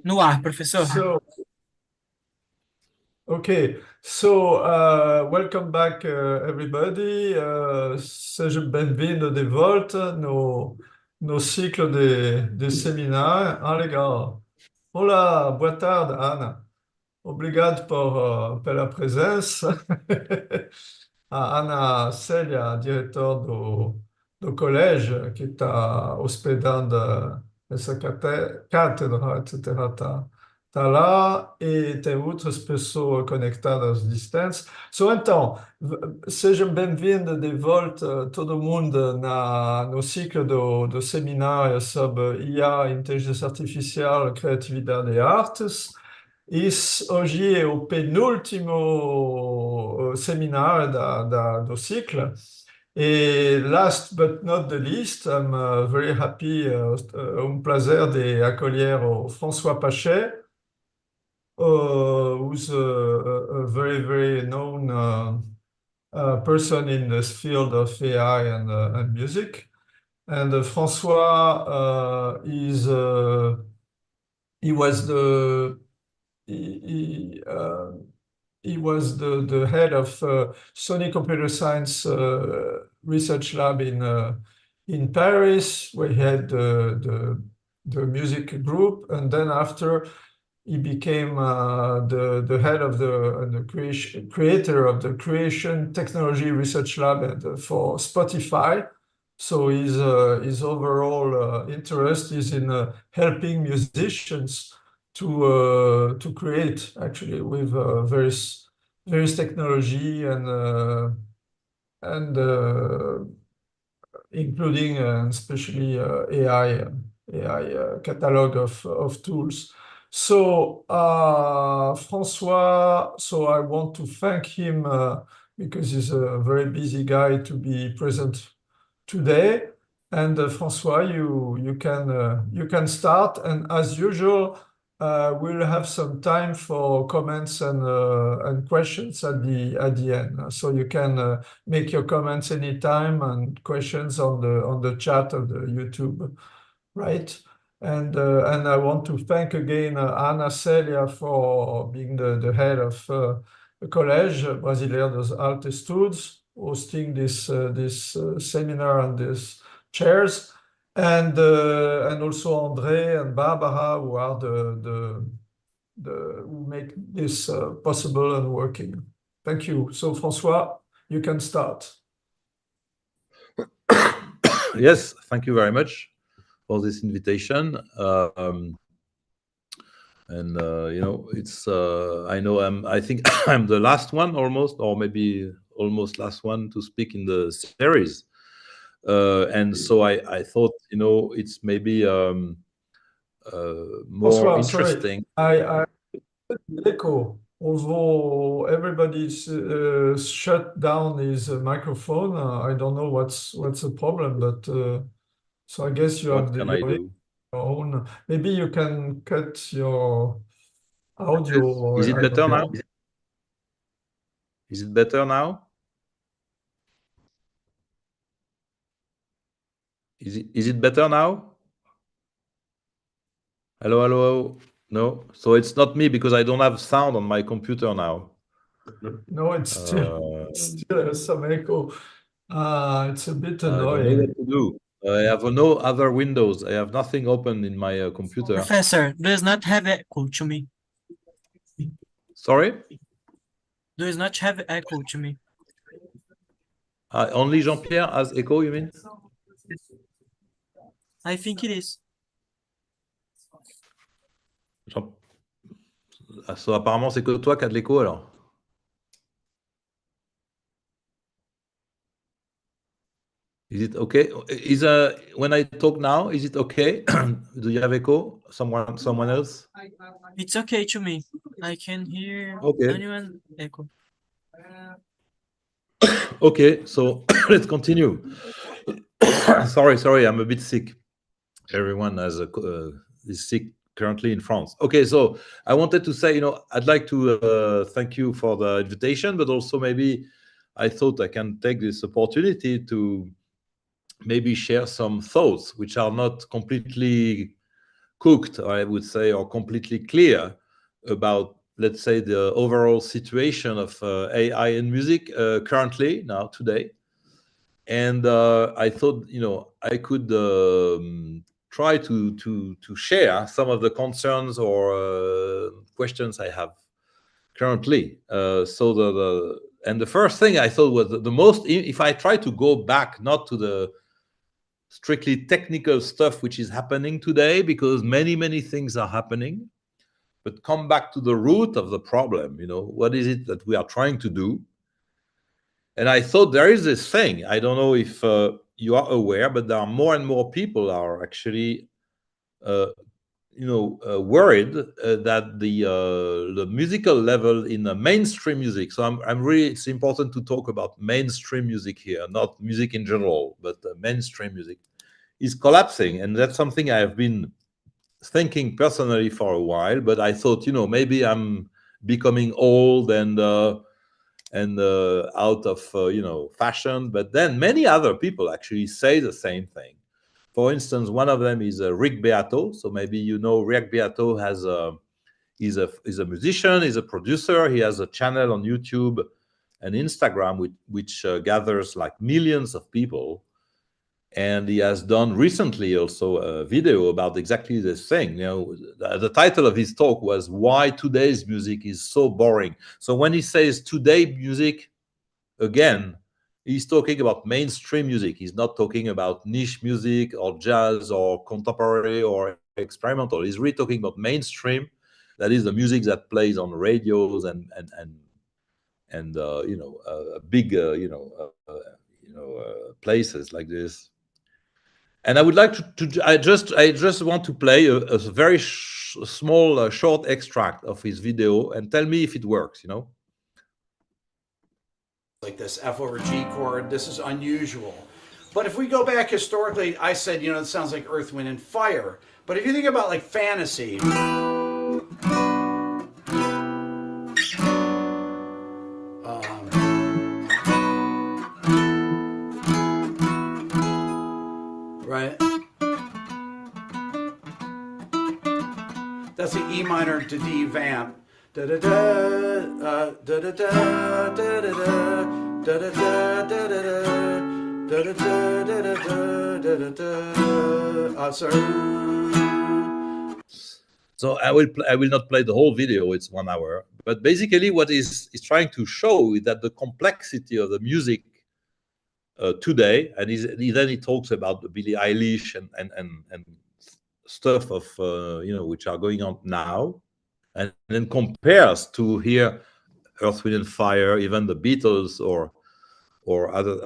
No ar, professor. Okay, welcome back, everybody. Sejam bem-vindos de volta no ciclo de seminários. Ah, legal. Olá, boa tarde, Ana. Obrigado pela presença. A Ana Célia, diretora do colégio, que está hospedando essa cátedra, etc., tá lá, e tem outras pessoas conectadas à distância. Então, sejam bem-vindos de volta, todo mundo, no ciclo do seminário sobre IA, Inteligência Artificial, Criatividade e Artes. Hoje é o penúltimo seminário do ciclo. E last but not the least, I'm very happy, prazer de acolher o François Pachet, who's a very, very known person in this field of AI and music. And François he was the head of Sony Computer Science Research Lab in Paris, where he had the music group, and then after he became the head of the creator of the Creation Technology Research Lab for Spotify. So his overall interest is in helping musicians to create, actually, with various technology and including especially AI catalog of tools. So François, I want to thank him because he's a very busy guy to be present today. And François, you can start, and as usual, we'll have some time for comments and questions at the end. So you can make your comments anytime and questions on the chat of the YouTube, right? And I want to thank again Ana Célia for being the head of the Collège Brasileiro dos Altos Estudos, hosting this seminar and these chairs, and also André and Barbara, who are who make this possible and working. Thank you. So François, you can start. Yes, thank you very much for this invitation. You know, it's I think I'm the last one almost, or maybe almost last one to speak in the series. And so I thought, you know, it's maybe more François, interesting. Sorry, I echo. Although everybody's shut down his microphone, I don't know what's the problem, but so I guess you have your own. Maybe you can cut your audio. Or Is it better now? Is it better now? Is it better now? Hello, hello. No, so it's not me because I don't have sound on my computer now. No, it's still some echo. It's a bit annoying. I don't know what to do. I have no other windows. I have nothing open in my computer. Professor, does not have echo to me. Sorry? Does not have echo to me. Only Jean-Pierre has echo, you mean? I think it is. So apparemment, c'est que toi qui as de l'écho alors. Is it okay? When I talk now, is it okay? Do you have echo? Someone else? It's okay to me. I can hear anyone echo. Okay, so let's continue. Sorry, I'm a bit sick. Everyone is sick currently in France. Okay, so I wanted to say, you know, I'd like to thank you for the invitation, but also maybe I thought I can take this opportunity to maybe share some thoughts which are not completely cooked, I would say, or completely clear about, let's say, the overall situation of AI in music currently, now, today. And I thought, I could try to share some of the concerns or questions I have currently. And the first thing I thought was the most, if I try to go back, not to the strictly technical stuff which is happening today, because many things are happening, but come back to the root of the problem. What is it that we are trying to do? And I thought there is this thing, I don't know if you are aware, but there are more and more people are actually worried that the musical level in the mainstream music. So I'm really, it's important to talk about mainstream music here, not music in general, but mainstream music is collapsing. And that's something I have been thinking personally for a while, but I thought, maybe I'm becoming old and out of fashion. But then many other people actually say the same thing. For instance, one of them is Rick Beato. So maybe Rick Beato is a musician, he's a producer. He has a channel on YouTube and Instagram which gathers like millions of people. And he has done recently also a video about exactly this thing. The title of his talk was "Why Today's Music is So Boring." So when he says today music, again, he's talking about mainstream music. He's not talking about niche music or jazz or contemporary or experimental. He's really talking about mainstream. That is the music that plays on radios and big places like this. And I would like I just want to play a very small, short extract of his video and tell me if it works, Like this F over G chord, this is unusual. But if we go back historically, I said, it sounds like Earth, Wind, and Fire. But if you think about like fantasy, right? That's an E minor to D vamp. Da da da da da da da da da da da da da. Sorry. So I will not play the whole video. It's 1 hour. But basically, what is trying to show is that the complexity of the music today, and then he talks about the Billie Eilish and stuff of which are going on now, and then compares to here Earth, Wind, and Fire, even the Beatles or other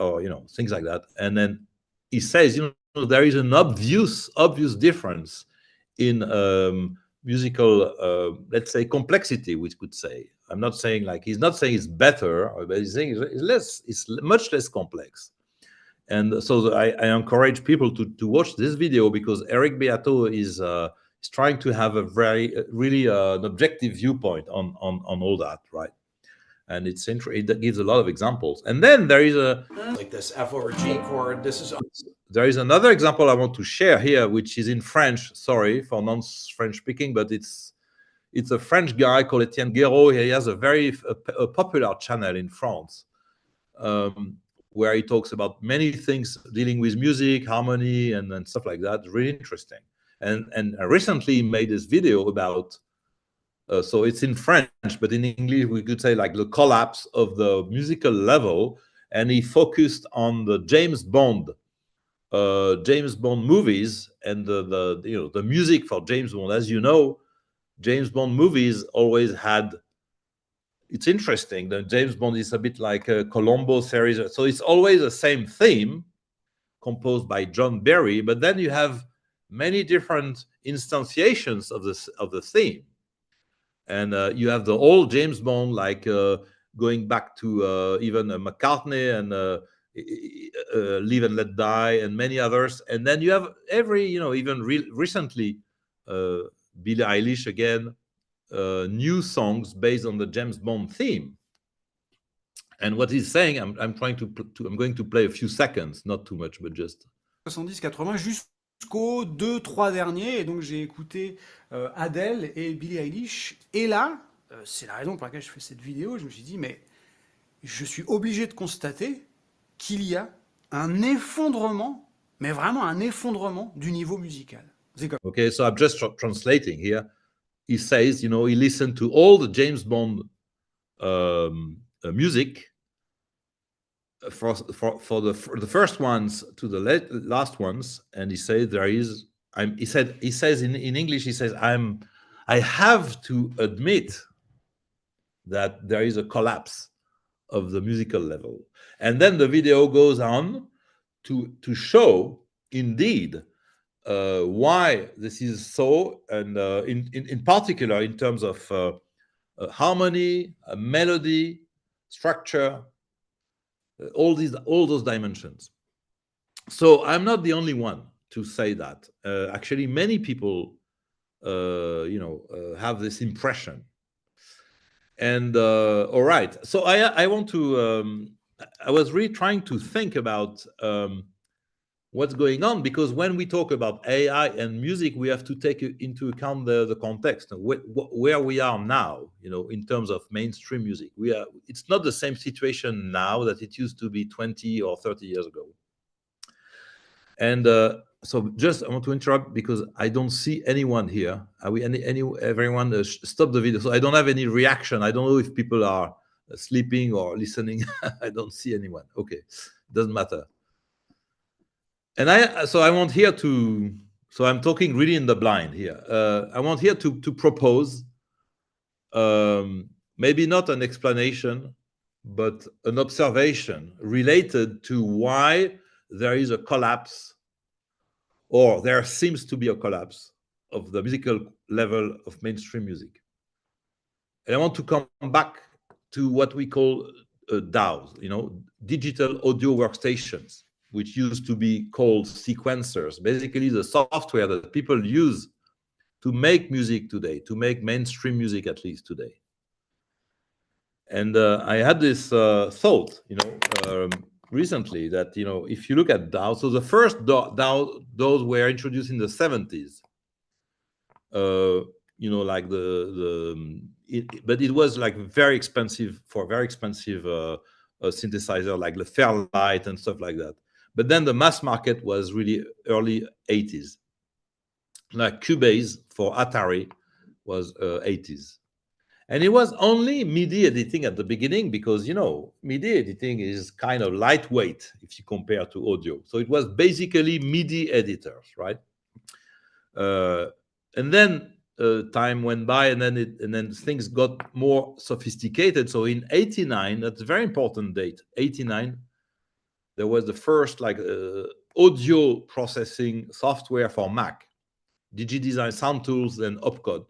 things like that. And then he says there is an obvious difference in musical let's say complexity, we could say. I'm not saying he's not saying it's better, but he's saying it's much less complex. And so I encourage people to watch this video, because Eric Beato is trying to have a really an objective viewpoint on all that, right? And it gives a lot of examples. And then there is like this F over G chord. There is another example I want to share here, which is in French. Sorry for non-French speaking, but it's a French guy called Etienne Guéraud. He has a very popular channel in France, where he talks about many things dealing with music, harmony, and stuff like that. Really interesting. And recently he made this video about, so it's in French, but in English we could say the collapse of the musical level. And he focused on the James Bond movies and the music for James Bond. As you know, James Bond movies always had. It's interesting that James Bond is a bit like a Columbo series. So it's always the same theme composed by John Barry, but then you have many different instantiations of the theme. And you have the old James Bond, going back to even McCartney and Live and Let Die and many others. And then you have even recently, Billie Eilish again, new songs based on the James Bond theme. And what he's saying, I'm going to play a few seconds, not too much, but just 70-80 jusqu'aux 2-3 derniers. Et donc j'ai écouté Adele et Billie Eilish. Et là, c'est la raison pour laquelle je fais cette vidéo, je me suis dit, mais je suis obligé de constater qu'il y a un effondrement, mais vraiment un effondrement du niveau musical. Okay, so I'm just translating here. He says, you know, he listened to all the James Bond music for the first ones to the last ones, and he said there is. He says in English, he says, I have to admit that there is a collapse of the musical level. And then the video goes on to show indeed why this is so, and in particular in terms of harmony, melody, structure, all those dimensions. So I'm not the only one to say that. Actually, many people, have this impression. And all right, so I want to. I was really trying to think about what's going on, because when we talk about AI and music, we have to take into account the context, where we are now, in terms of mainstream music. It's not the same situation now that it used to be 20 or 30 years ago. And so just I want to interrupt because I don't see anyone here. Are we everyone stop the video? So I don't have any reaction. I don't know if people are sleeping or listening. I don't see anyone. Okay, doesn't matter. And I want here to, so I'm talking really in the blind here. I want here to propose maybe not an explanation, but an observation related to why there is a collapse, or there seems to be a collapse of the musical level of mainstream music. And I want to come back to what we call DAWs, digital audio workstations, which used to be called sequencers, basically the software that people use to make music today, to make mainstream music at least today. And I had this thought, recently, that if you look at DAW, so the first DAWs were introduced in the 70s, like but it was like very expensive synthesizer, like the Fairlight and stuff like that. But then the mass market was really early 80s. Like Cubase for Atari was 80s. And it was only MIDI editing at the beginning, because, MIDI editing is kind of lightweight if you compare to audio. So it was basically MIDI editors, right? And then time went by, and then things got more sophisticated. So in 89, that's a very important date, 89, there was the first audio processing software for Mac, DigiDesign, Sound Tools, and Opcode.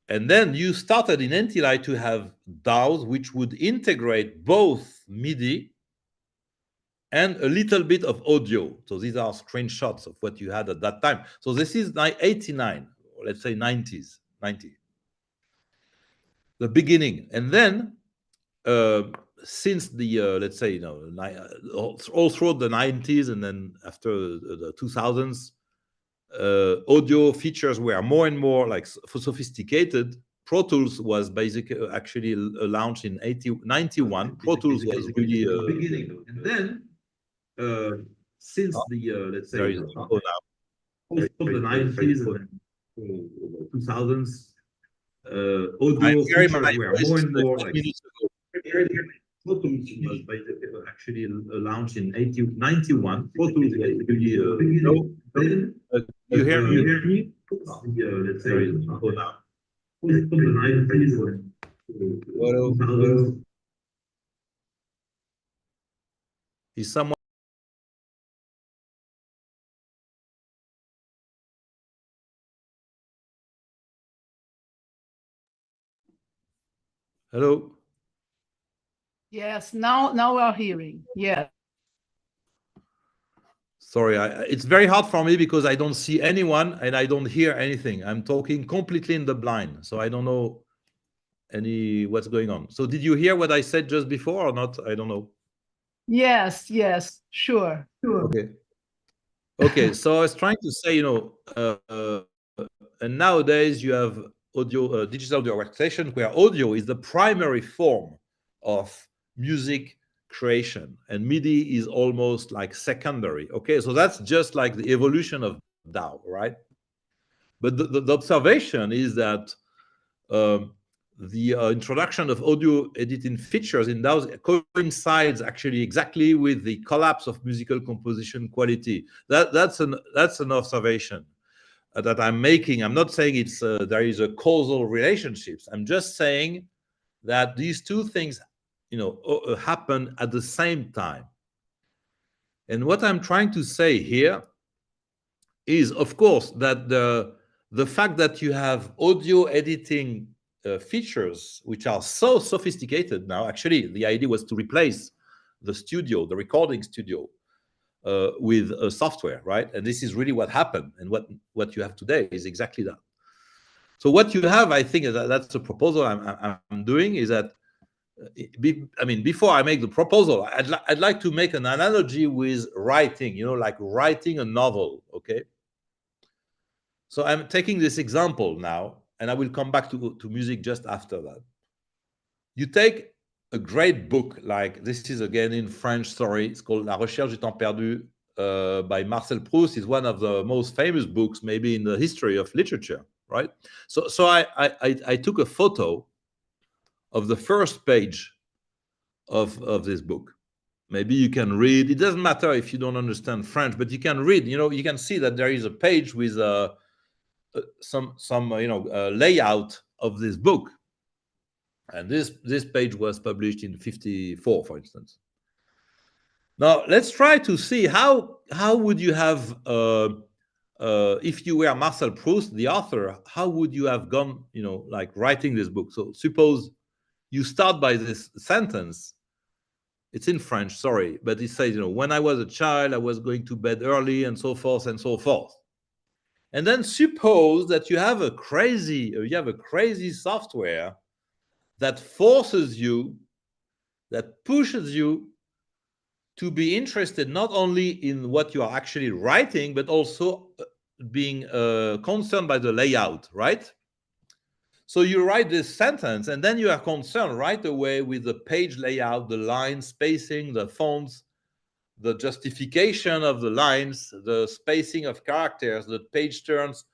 And then you started in NTLI to have DAWs which would integrate both MIDI and a little bit of audio. So these are screenshots of what you had at that time. So this is 89, or let's say 90, the beginning. And then since the, let's say, all throughout the 90s, and then after the 2000s, audio features were more and more sophisticated. Pro Tools was actually launched in 91. Pro Tools was really beginning, and then since the let's say now, the 90s and 2000s, audio features were more and more Pro Tools was actually launched in 91. Pro Tools was really you hear me? Let's say now. The 90s and 2000s. Is someone? Hello? Yes, now we are hearing. Yeah. Sorry, it's very hard for me because I don't see anyone and I don't hear anything. I'm talking completely in the blind, so I don't know what's going on. So did you hear what I said just before or not? I don't know. Yes, yes, sure. Okay, so I was trying to say, and nowadays you have audio, digital audio workstation, where audio is the primary form of music creation, and MIDI is almost like secondary. Okay, so that's just like the evolution of DAW, right? But the observation is that the introduction of audio editing features in DAWs coincides actually exactly with the collapse of musical composition quality. That's an observation that I'm making. I'm not saying it's there is a causal relationship. I'm just saying that these two things, happen at the same time. And what I'm trying to say here is, of course, that the fact that you have audio editing features which are so sophisticated now. Actually, the idea was to replace the studio, the recording studio, with a software, right? And this is really what happened. And what you have today is exactly that. So what you have, I think, that's the proposal I'm doing, is that, before I make the proposal, I'd like to make an analogy with writing, like writing a novel, okay? So I'm taking this example now, and I will come back to music just after that. You take a great book, like this is again in French, sorry, it's called La Recherche du Temps Perdu by Marcel Proust. It's one of the most famous books maybe in the history of literature, right? So I took a photo of the first page of this book. Maybe you can read, it doesn't matter if you don't understand French, but you can read, you can see that there is a page with some layout of this book, and this page was published in 1954, for instance. Now let's try to see how would you have if you were Marcel Proust, the author, how would you have gone, like writing this book? So suppose you start by this sentence. It's in French, sorry, but it says, when I was a child, I was going to bed early, and so forth and so forth. And then suppose that you have a crazy software that forces you, that pushes you to be interested not only in what you are actually writing, but also being concerned by the layout, right? So you write this sentence, and then you are concerned right away with the page layout, the line spacing, the fonts, the justification of the lines, the spacing of characters, the page turns,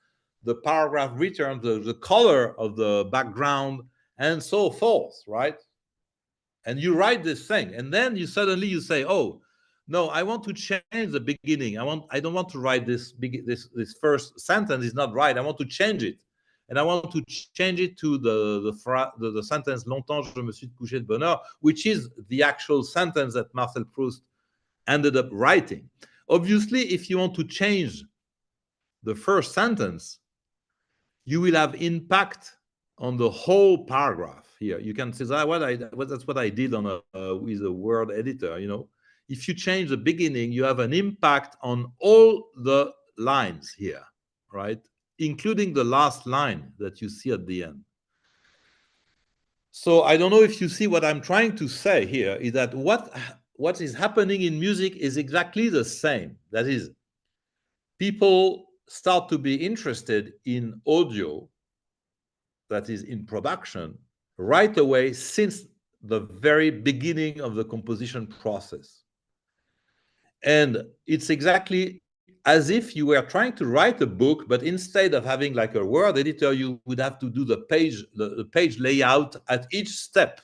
the paragraph returns, the color of the background, and so forth, right? And you write this thing, and then you suddenly say, oh, no, I want to change the beginning. I don't want to write this first sentence is not right. I want to change it. And I want to change it to the sentence "Longtemps je me suis couché de bonne heure," which is the actual sentence that Marcel Proust ended up writing. Obviously, if you want to change the first sentence, you will have impact on the whole paragraph. Here, you can say that's what I did on with a word editor. If you change the beginning, you have an impact on all the lines here, right? Including the last line that you see at the end. So I don't know if you see what I'm trying to say here, is that what is happening in music is exactly the same. That is, people start to be interested in audio that is in production right away since the very beginning of the composition process. And it's exactly as if you were trying to write a book, but instead of having like a word editor, you would have to do the page layout at each step.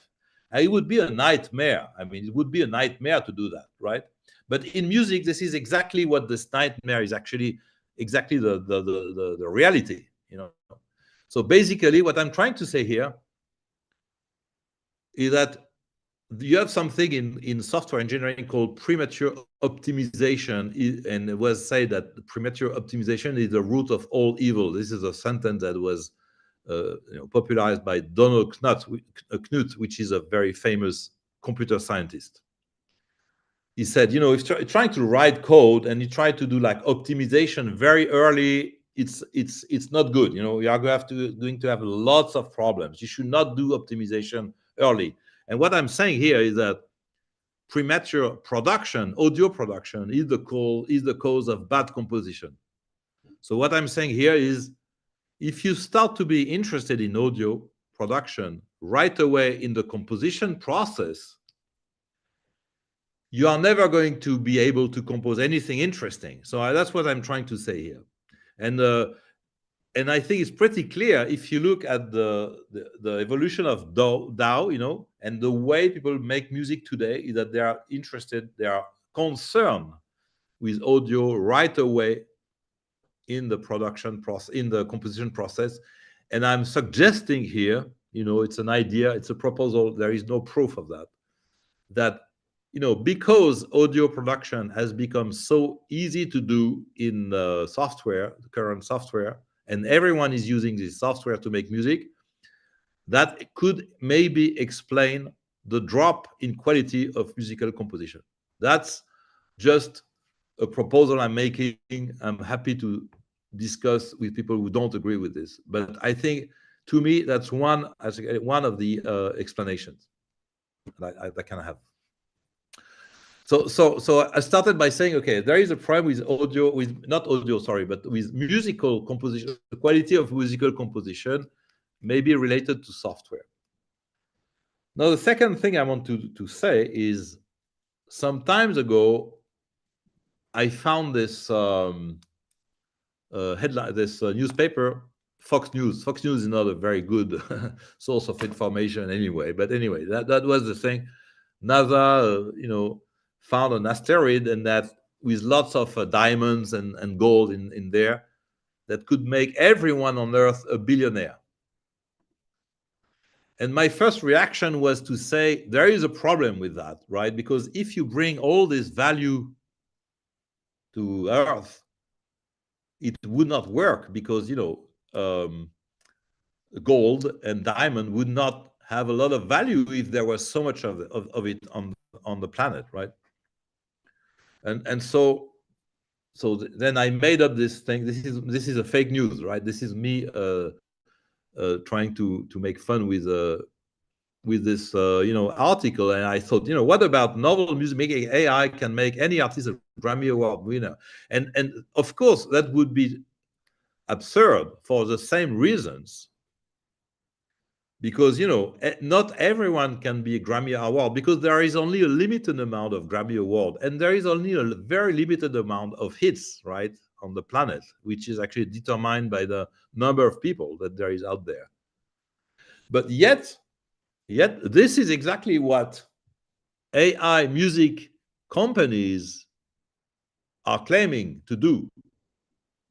And it would be a nightmare. It would be a nightmare to do that, right? But in music, this is exactly what this nightmare is actually exactly the reality, So basically, what I'm trying to say here is that you have something in software engineering called premature optimization, and it was said that premature optimization is the root of all evil. This is a sentence that was popularized by Donald Knuth, which is a very famous computer scientist. He said, if you're trying to write code and you try to do like optimization very early, it's not good. You are going to have lots of problems. You should not do optimization early. And what I'm saying here is that premature production, audio production, is the cause of bad composition. So what I'm saying here is, if you start to be interested in audio production right away in the composition process, you are never going to be able to compose anything interesting. So that's what I'm trying to say here. And I think it's pretty clear if you look at the evolution of DAO, you know, and the way people make music today, is that they are interested, they are concerned with audio right away in the production process, in the composition process. And I'm suggesting here, you know, it's an idea, it's a proposal, there is no proof of that, you know, because audio production has become so easy to do in software, the current software, and everyone is using this software to make music, that could maybe explain the drop in quality of musical composition. That's just a proposal I'm making. I'm happy to discuss with people who don't agree with this. But I think, to me, that's one of the explanations that I can have. So I started by saying, okay, there is a problem with audio, not audio, sorry, but with musical composition, the quality of musical composition may be related to software. Now, the second thing I want to say is, some time ago, I found this headline, this newspaper, Fox News. Fox News is not a very good source of information anyway, but anyway, that was the thing. NASA, you know, found an asteroid, and that with lots of diamonds and gold in there, that could make everyone on Earth a billionaire. And my first reaction was to say, there is a problem with that, right? Because if you bring all this value to Earth, it would not work, because, you know, gold and diamond would not have a lot of value if there was so much of it on the planet, right? And so then I made up this thing. This is a fake news, right? This is me trying to make fun with this you know, article. And I thought, you know, what about novel music making AI can make any artist a Grammy Award winner? And of course that would be absurd for the same reasons, because, you know, not everyone can be a Grammy Award, because there is only a limited amount of Grammy Award, and there is only a very limited amount of hits, right, on the planet, which is actually determined by the number of people that there is out there. But yet this is exactly what AI music companies are claiming to do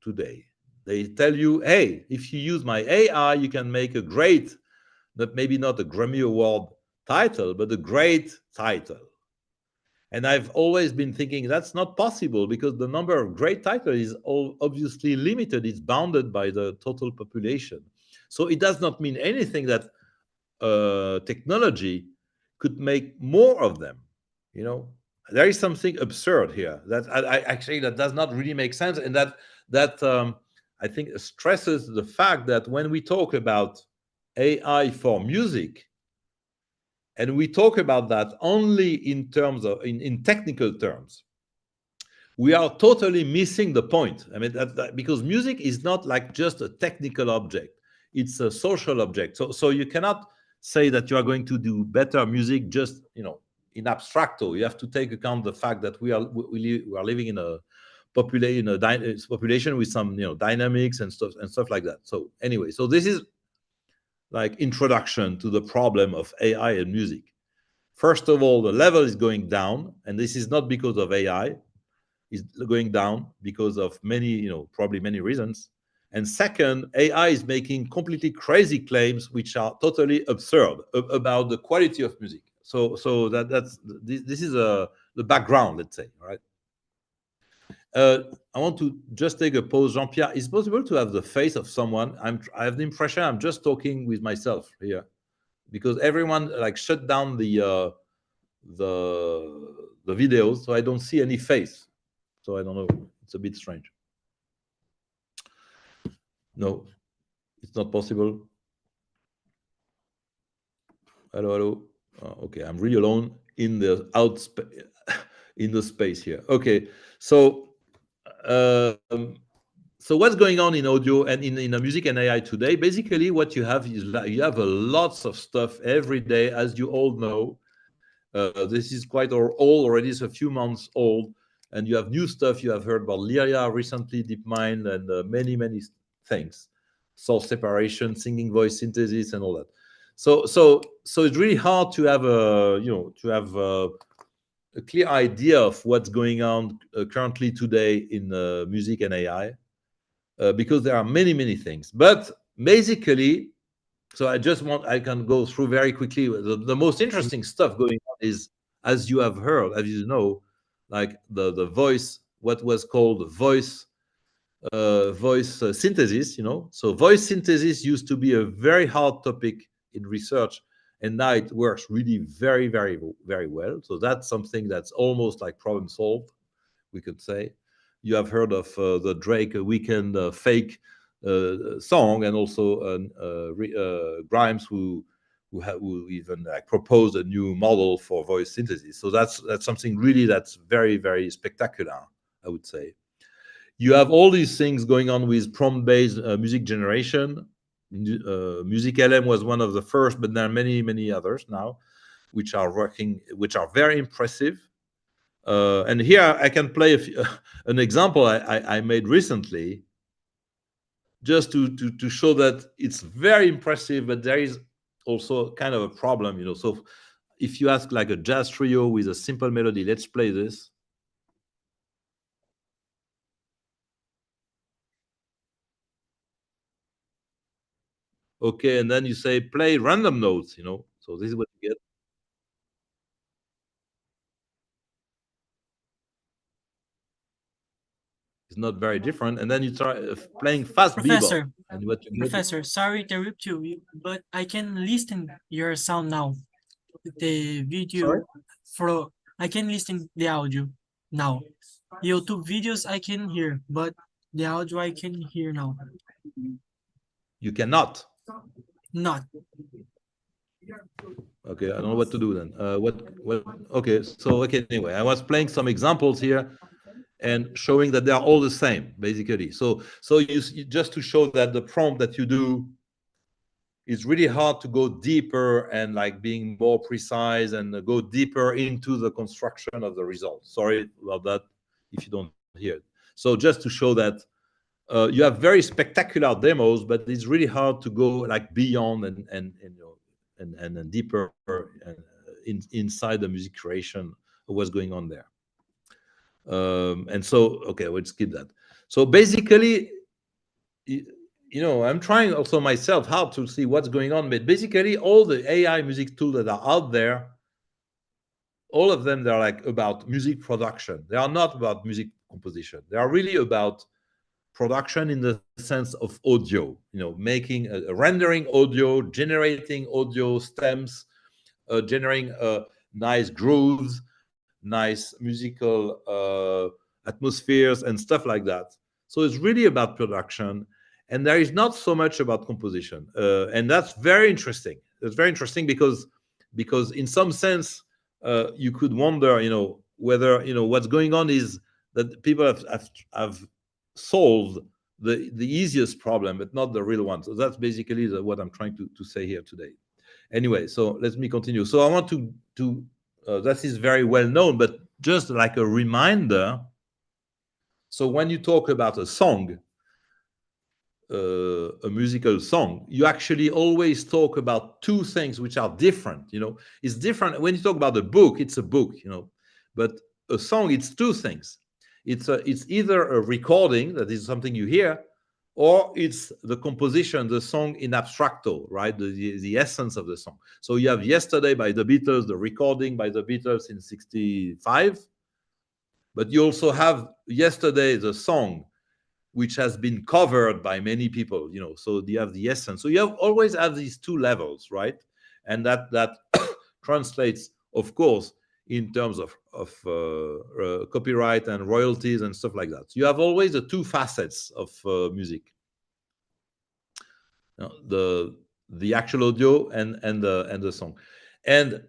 today. They tell you, hey, if you use my AI, you can make a great, maybe not a Grammy Award title, but a great title. And I've always been thinking that's not possible, because the number of great titles is obviously limited. It's bounded by the total population. So it does not mean anything that technology could make more of them. You know, there is something absurd here that actually that does not really make sense, and that I think stresses the fact that when we talk about AI for music, and we talk about that only in terms of in technical terms, we are totally missing the point. I mean, because music is not like just a technical object; it's a social object. So you cannot say that you are going to do better music just, you know, in abstracto. You have to take account the fact that we are living in a population with some, you know, dynamics and stuff like that. So anyway, so this is like introduction to the problem of AI and music. First of all, the level is going down, and this is not because of AI. It's going down because of many, you know, probably many reasons. And second, AI is making completely crazy claims which are totally absurd about the quality of music. So this is the background, let's say, right? I want to just take a pause. Jean-Pierre, is it possible to have the face of someone? I have the impression I'm just talking with myself here, because everyone like shut down the videos, so I don't see any face. So I don't know. It's a bit strange. No, it's not possible. Hello. Okay, I'm really alone. in the in the space here. Okay, so so what's going on in audio and in the music and AI today? Basically, what you have is you have lots of stuff every day, as you all know. This is quite old already. It's a few months old, and you have new stuff. You have heard about Lyria recently, DeepMind, and many things, source separation, singing voice synthesis, and all that. So it's really hard to have a clear idea of what's going on currently today in music and AI, because there are many things. But basically, so I can go through very quickly. The most interesting stuff going on is, as you have heard, as you know, like the voice, what was called voice synthesis. So voice synthesis used to be a very hard topic in research, and now it works really very well. So that's something that's almost like problem solved, we could say. You have heard of the Drake Weekend fake song, and also Grimes who even like proposed a new model for voice synthesis. So that's something really that's very spectacular, I would say. You have all these things going on with prompt-based music generation. Music LM was one of the first, but there are many others now, which are very impressive. And here I can play an example I made recently, just to show that it's very impressive, but there is also kind of a problem, So if you ask like a jazz trio with a simple melody, let's play this. Okay, and then you say play random notes, So this is what you get. It's not very different. And then you try playing fast bebop. And what you get. Professor, sorry to interrupt you, but I can listen your sound now. The video I can listen the audio now. YouTube videos I can hear, but the audio I can hear now. You cannot. Not. Okay, I don't know what to do then. Okay, so anyway, I was playing some examples here and showing that they are all the same, basically. So you just to show that the prompt that you do is really hard to go deeper and like being more precise and go deeper into the construction of the result. Sorry about that if you don't hear it. So just to show that you have very spectacular demos, but it's really hard to go like beyond and deeper inside the music creation of what's going on there. And so, okay, we'll skip that. So basically, I'm trying also myself how to see what's going on, but basically all the AI music tools that are out there, all of them, they're like about music production. They are not about music composition. They are really about production in the sense of audio, making rendering audio, generating audio stems, generating nice grooves, nice musical atmospheres and stuff like that. So it's really about production, and there is not so much about composition, and that's very interesting. It's very interesting because in some sense you could wonder, whether what's going on is that people have solved the easiest problem, but not the real one. So that's basically what I'm trying to say here today. Anyway, so let me continue. So I want to that is very well known, but just like a reminder. So when you talk about a song, a musical song, you actually always talk about two things which are different. It's different when you talk about a book. It's a book, but a song, it's two things. It's either a recording, that is something you hear, or it's the composition, the song in abstracto, right? The essence of the song. So you have Yesterday by the Beatles, the recording by the Beatles in 1965, but you also have Yesterday, the song, which has been covered by many people, so you have the essence. So you always have these two levels, right? And that translates, of course, in terms of copyright and royalties and stuff like that. So you have always the two facets of music, the actual audio and the song. And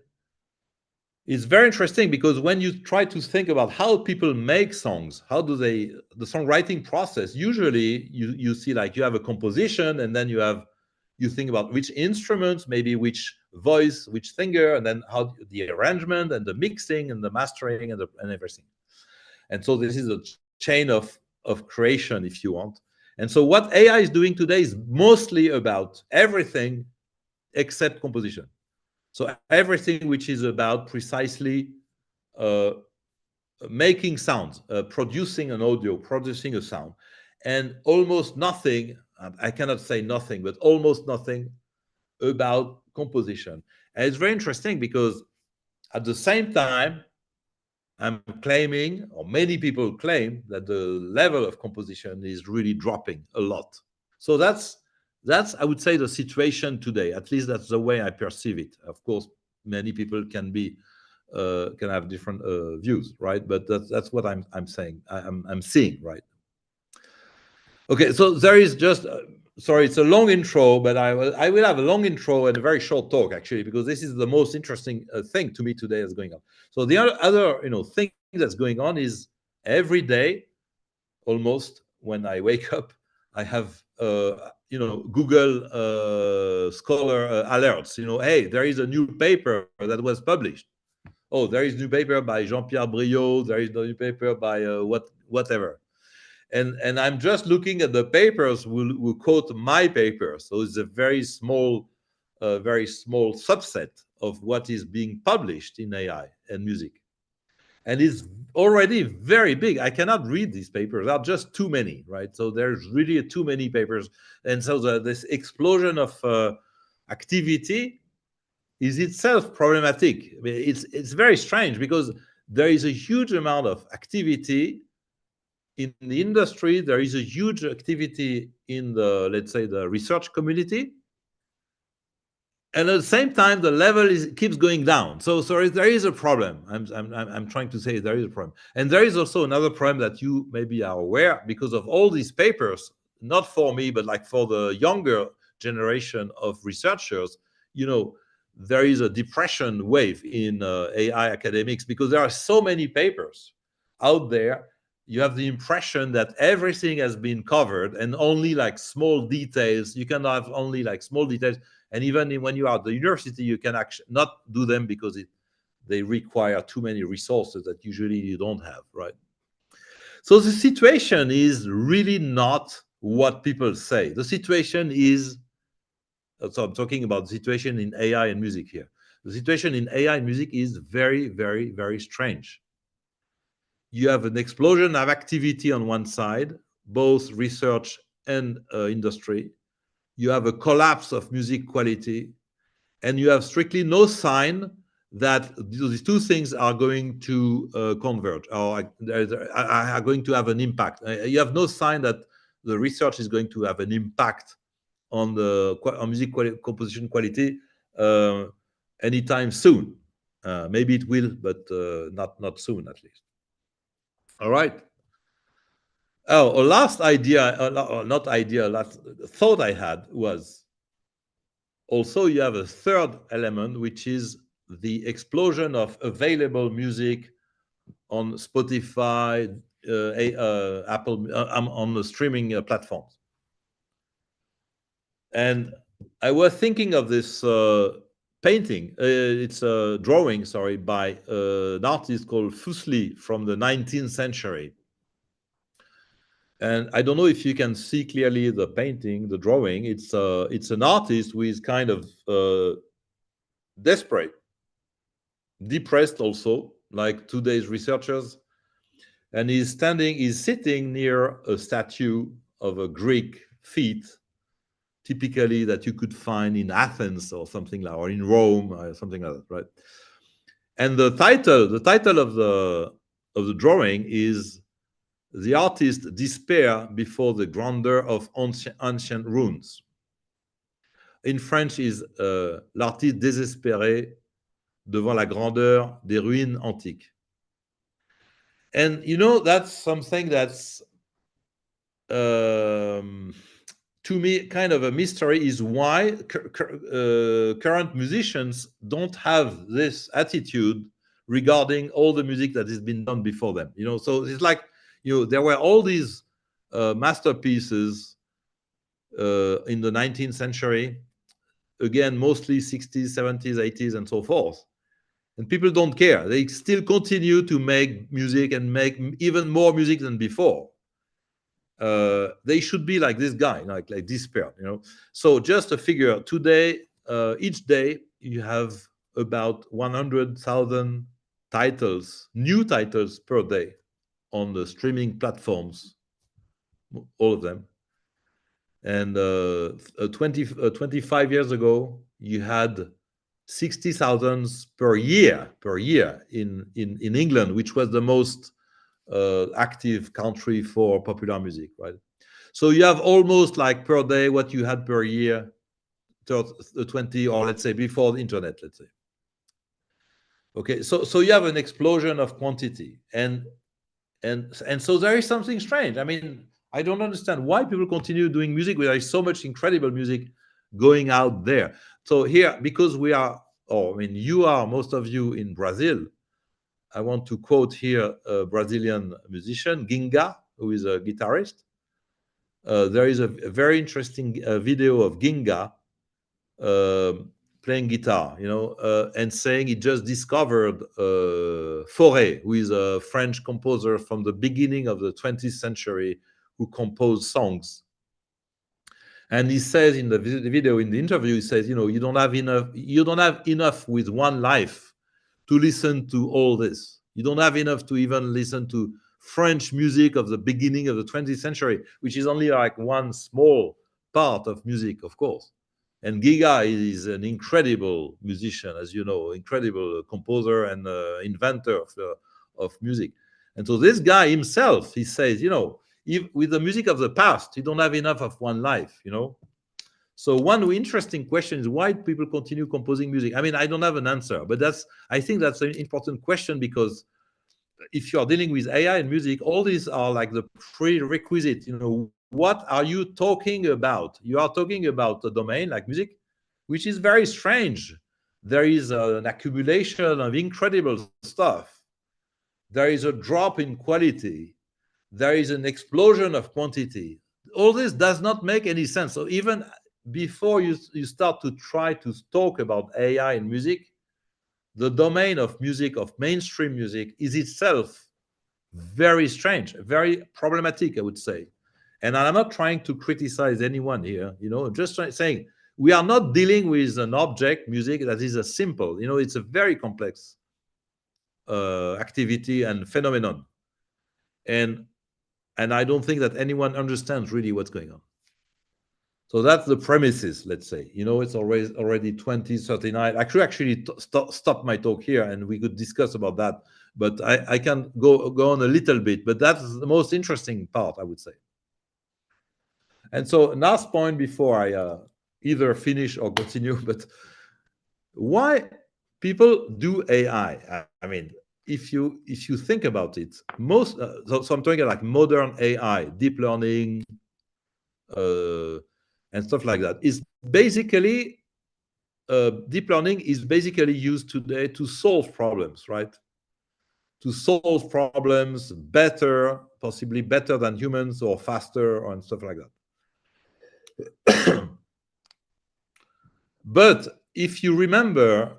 it's very interesting because when you try to think about how people make songs, how do they, the songwriting process, usually you see like you have a composition and then you think about which instruments, maybe which voice, which singer, and then how the arrangement and the mixing and the mastering and everything. And so this is a chain of creation, if you want. And so what AI is doing today is mostly about everything except composition. So everything which is about precisely making sounds, producing an audio, producing a sound, and almost nothing, I cannot say nothing, but almost nothing about composition. And it's very interesting because at the same time, I'm claiming, or many people claim, that the level of composition is really dropping a lot. So that's I would say the situation today. At least that's the way I perceive it. Of course, many people can have different views, right? But that's what I'm saying. I'm seeing, right? Okay, so there is just sorry, it's a long intro, but I will have a long intro and a very short talk actually, because this is the most interesting thing to me today that's going on. So the other thing that's going on is every day, almost when I wake up, I have Google Scholar alerts. Hey, there is a new paper that was published. Oh, there is a new paper by Jean-Pierre Briot. There is a new paper by whatever. And I'm just looking at the papers who quote my paper. So it's a very small subset of what is being published in AI and music. And it's already very big. I cannot read these papers. There are just too many, right? So there's really too many papers. And so this explosion of activity is itself problematic. I mean, it's very strange because there is a huge amount of activity in the industry. There is a huge activity in the, let's say, the research community. And at the same time, the level keeps going down. So there is a problem. I'm trying to say there is a problem. And there is also another problem that you maybe are aware, because of all these papers, not for me, but like for the younger generation of researchers, there is a depression wave in AI academics because there are so many papers out there. You have the impression that everything has been covered and only like small details. You can have only like small details. And even when you are at the university, you can actually not do them because they require too many resources that usually you don't have, right? So the situation is really not what people say. The situation is, so I'm talking about the situation in AI and music here. The situation in AI and music is very, very, very strange. You have an explosion of activity on one side, both research and industry. You have a collapse of music quality, and you have strictly no sign that these two things are going to converge or are going to have an impact. You have no sign that the research is going to have an impact on music composition quality anytime soon. Maybe it will, but not soon, at least. All right. Oh, a last thought I had was also you have a third element, which is the explosion of available music on Spotify, Apple, on the streaming platforms. And I was thinking of this painting. It's a drawing, sorry, by an artist called Fuseli from the 19th century. And I don't know if you can see clearly the painting, the drawing. It's an artist who is kind of desperate, depressed also, like today's researchers. And he's sitting near a statue of a Greek feet, typically that you could find in Athens or something like, or in Rome or something like that, right? And the title of the drawing is "The Artist Despair Before the Grandeur of Ancient Ruins." In French is "L'artiste désespéré devant la grandeur des ruines antiques." And that's something that's to me kind of a mystery, is why current musicians don't have this attitude regarding all the music that has been done before them. You know, so it's like, you know, there were all these masterpieces in the 19th century, again, mostly 60s, 70s, 80s, and so forth. And people don't care. They still continue to make music and make even more music than before. They should be like this guy, like despair, you know. So just a figure, today, each day, you have about 100,000 titles, new titles per day on the streaming platforms, all of them. And 25 years ago, you had 60,000 per year in England, which was the most active country for popular music, right? So you have almost like per day what you had per year, 20, or let's say before the internet, let's say. Okay, so you have an explosion of quantity, and so there is something strange. I mean, I don't understand why people continue doing music when there is so much incredible music going out there. So here, because we are, I mean, you are, most of you in Brazil, I want to quote here a Brazilian musician, Ginga, who is a guitarist. There is a very interesting video of Ginga playing guitar, you know, and saying he just discovered Fauré, who is a French composer from the beginning of the 20th century, who composed songs. And he says in the video, in the interview, he says, you know, you don't have enough with one life to listen to all this. You don't have enough to even listen to French music of the beginning of the 20th century, which is only like one small part of music, of course. And Giga is an incredible musician, as you know, incredible composer and inventor of music. And so this guy himself, he says, you know, with the music of the past, you don't have enough of one life, you know. So one interesting question is why people continue composing music. I mean, I don't have an answer, but I think that's an important question, because if you are dealing with AI and music, all these are like the prerequisite, you know, what are you talking about? You are talking about a domain like music, which is very strange. There is an accumulation of incredible stuff. There is a drop in quality. There is an explosion of quantity. All this does not make any sense. So even before you start to try to talk about AI and music, the domain of music, of mainstream music, is itself very strange, very problematic, I would say. And I'm not trying to criticize anyone here, you know, I'm just saying we are not dealing with an object, music, that is a simple, you know, it's a very complex activity and phenomenon. And I don't think that anyone understands really what's going on. So that's the premises, let's say. You know, it's already 20:39. I could actually stop my talk here and we could discuss about that. But I can go on a little bit. But that's the most interesting part, I would say. And so last point before I either finish or continue, but why people do AI? I mean, if you think about it, most so I'm talking like modern AI, deep learning, and stuff like that, is basically deep learning is basically used today to solve problems, right? To solve problems better, possibly better than humans, or faster, and stuff like that. But if you remember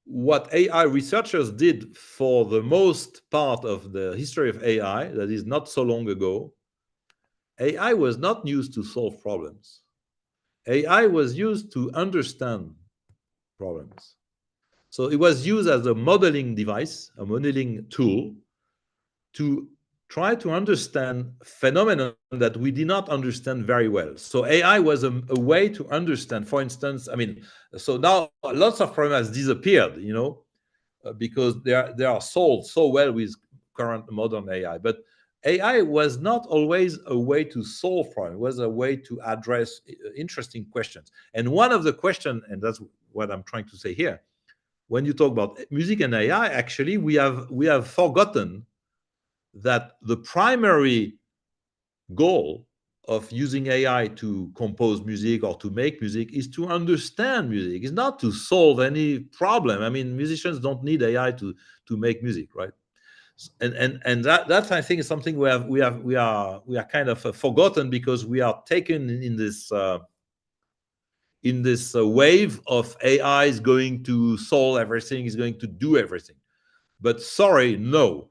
what AI researchers did for the most part of the history of AI, that is not so long ago, AI was not used to solve problems. AI was used to understand problems. So it was used as a modeling device, a modeling tool, to try to understand phenomena that we did not understand very well. So AI was a way to understand, for instance, I mean, so now lots of problems has disappeared, you know, because they are solved so well with current modern AI. But AI was not always a way to solve problems. It was a way to address interesting questions. And one of the questions, and that's what I'm trying to say here, when you talk about music and AI, actually, we have forgotten that the primary goal of using AI to compose music or to make music is to understand music. It's not to solve any problem. I mean, musicians don't need AI to make music, right? And that I think is something we are kind of forgotten, because we are taken in this wave of AI is going to solve everything, is going to do everything. But sorry, no.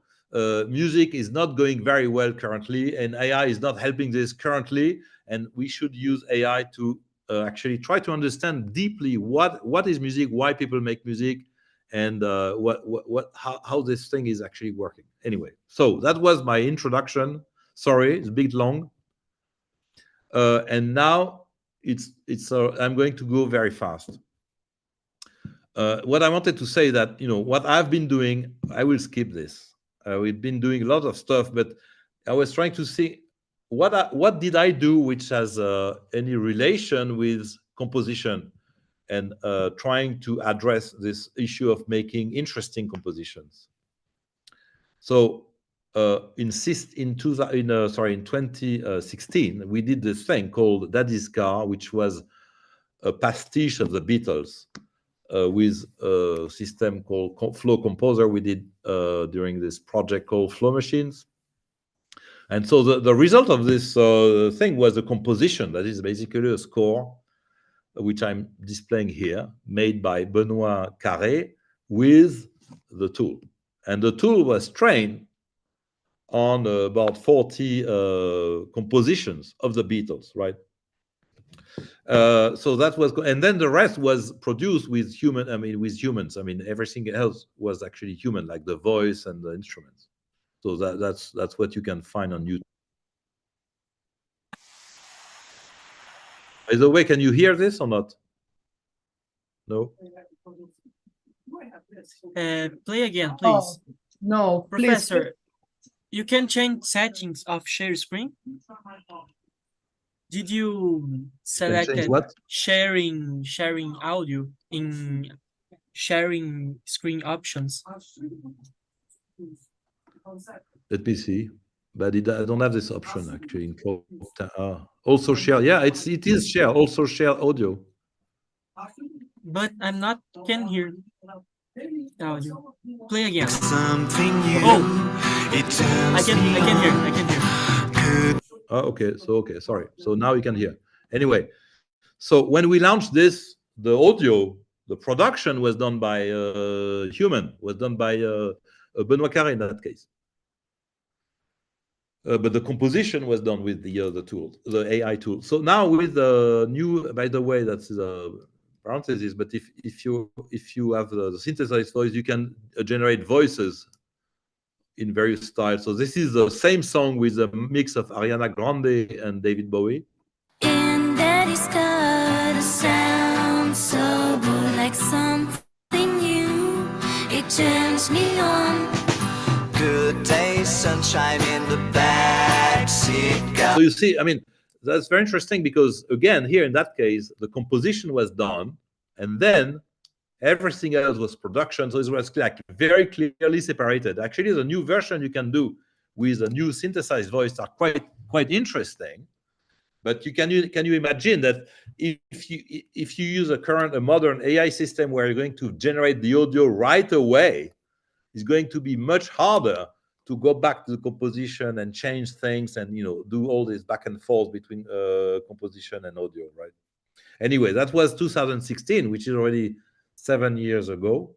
Music is not going very well currently, and AI is not helping this currently. And we should use AI to actually try to understand deeply what is music, why people make music, and how this thing is actually working. Anyway, so that was my introduction. Sorry, it's a bit long. And now I'm going to go very fast. What I wanted to say that, what I've been doing, I will skip this. We've been doing a lot of stuff, but I was trying to see what did I do which has any relation with composition, and trying to address this issue of making interesting compositions. So in 2016, we did this thing called Daddy's Car, which was a pastiche of the Beatles. With a system called Flow Composer we did during this project called Flow Machines. And so the result of this thing was a composition that is basically a score, which I'm displaying here, made by Benoît Carré with the tool. And the tool was trained on about 40 compositions of the Beatles, right? So that was, and then the rest was produced with humans. I mean, everything else was actually human, like the voice and the instruments. So that's what you can find on YouTube. By the way, can you hear this or not? No? Play again, please. No, Professor, you can change settings of share screen? Did you select what? sharing audio in sharing screen options? Let me see. But I don't have this option actually. In also share. Yeah, it is share. Also share audio. But I'm not can hear audio. Play again. Something new. Oh, I can hear. Oh, okay. So okay, sorry. So now you can hear. Anyway, so when we launched this, the audio, the production was done by a human, was done by Benoît Carré in that case. But the composition was done with the tool, the AI tool. So now with the new, by the way, that's the parenthesis. But if you have the synthesized voice, you can generate voices in various styles. So this is the same song with a mix of Ariana Grande and David Bowie. In Daddy's car, the sound so good, like something new. It turns me on. Good day, sunshine in the backseat. So you see, I mean, that's very interesting because, again, here in that case, the composition was done, and then everything else was production. So it was like very clearly separated. Actually, the new version you can do with a new synthesized voice are quite interesting. But can you imagine that if you use a modern AI system where you're going to generate the audio right away, it's going to be much harder to go back to the composition and change things and do all this back and forth between composition and audio, right? Anyway, that was 2016, which is already 7 years ago.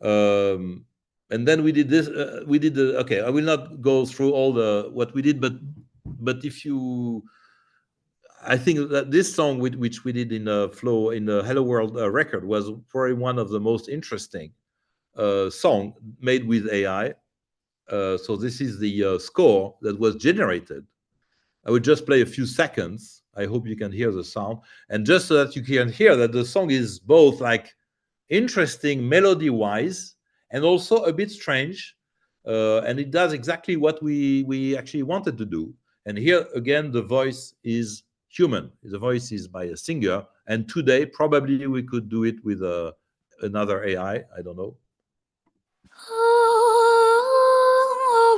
And then we did this. Okay, I will not go through all what we did, but I think that this song which we did in the Flow in the Hello World record was probably one of the most interesting song made with AI. So this is the score that was generated. I will just play a few seconds. I hope you can hear the sound, and just so that you can hear that the song is both like interesting melody-wise and also a bit strange, and it does exactly what we actually wanted to do. And here again, the voice is human. The voice is by a singer, and today probably we could do it with another AI. I don't know.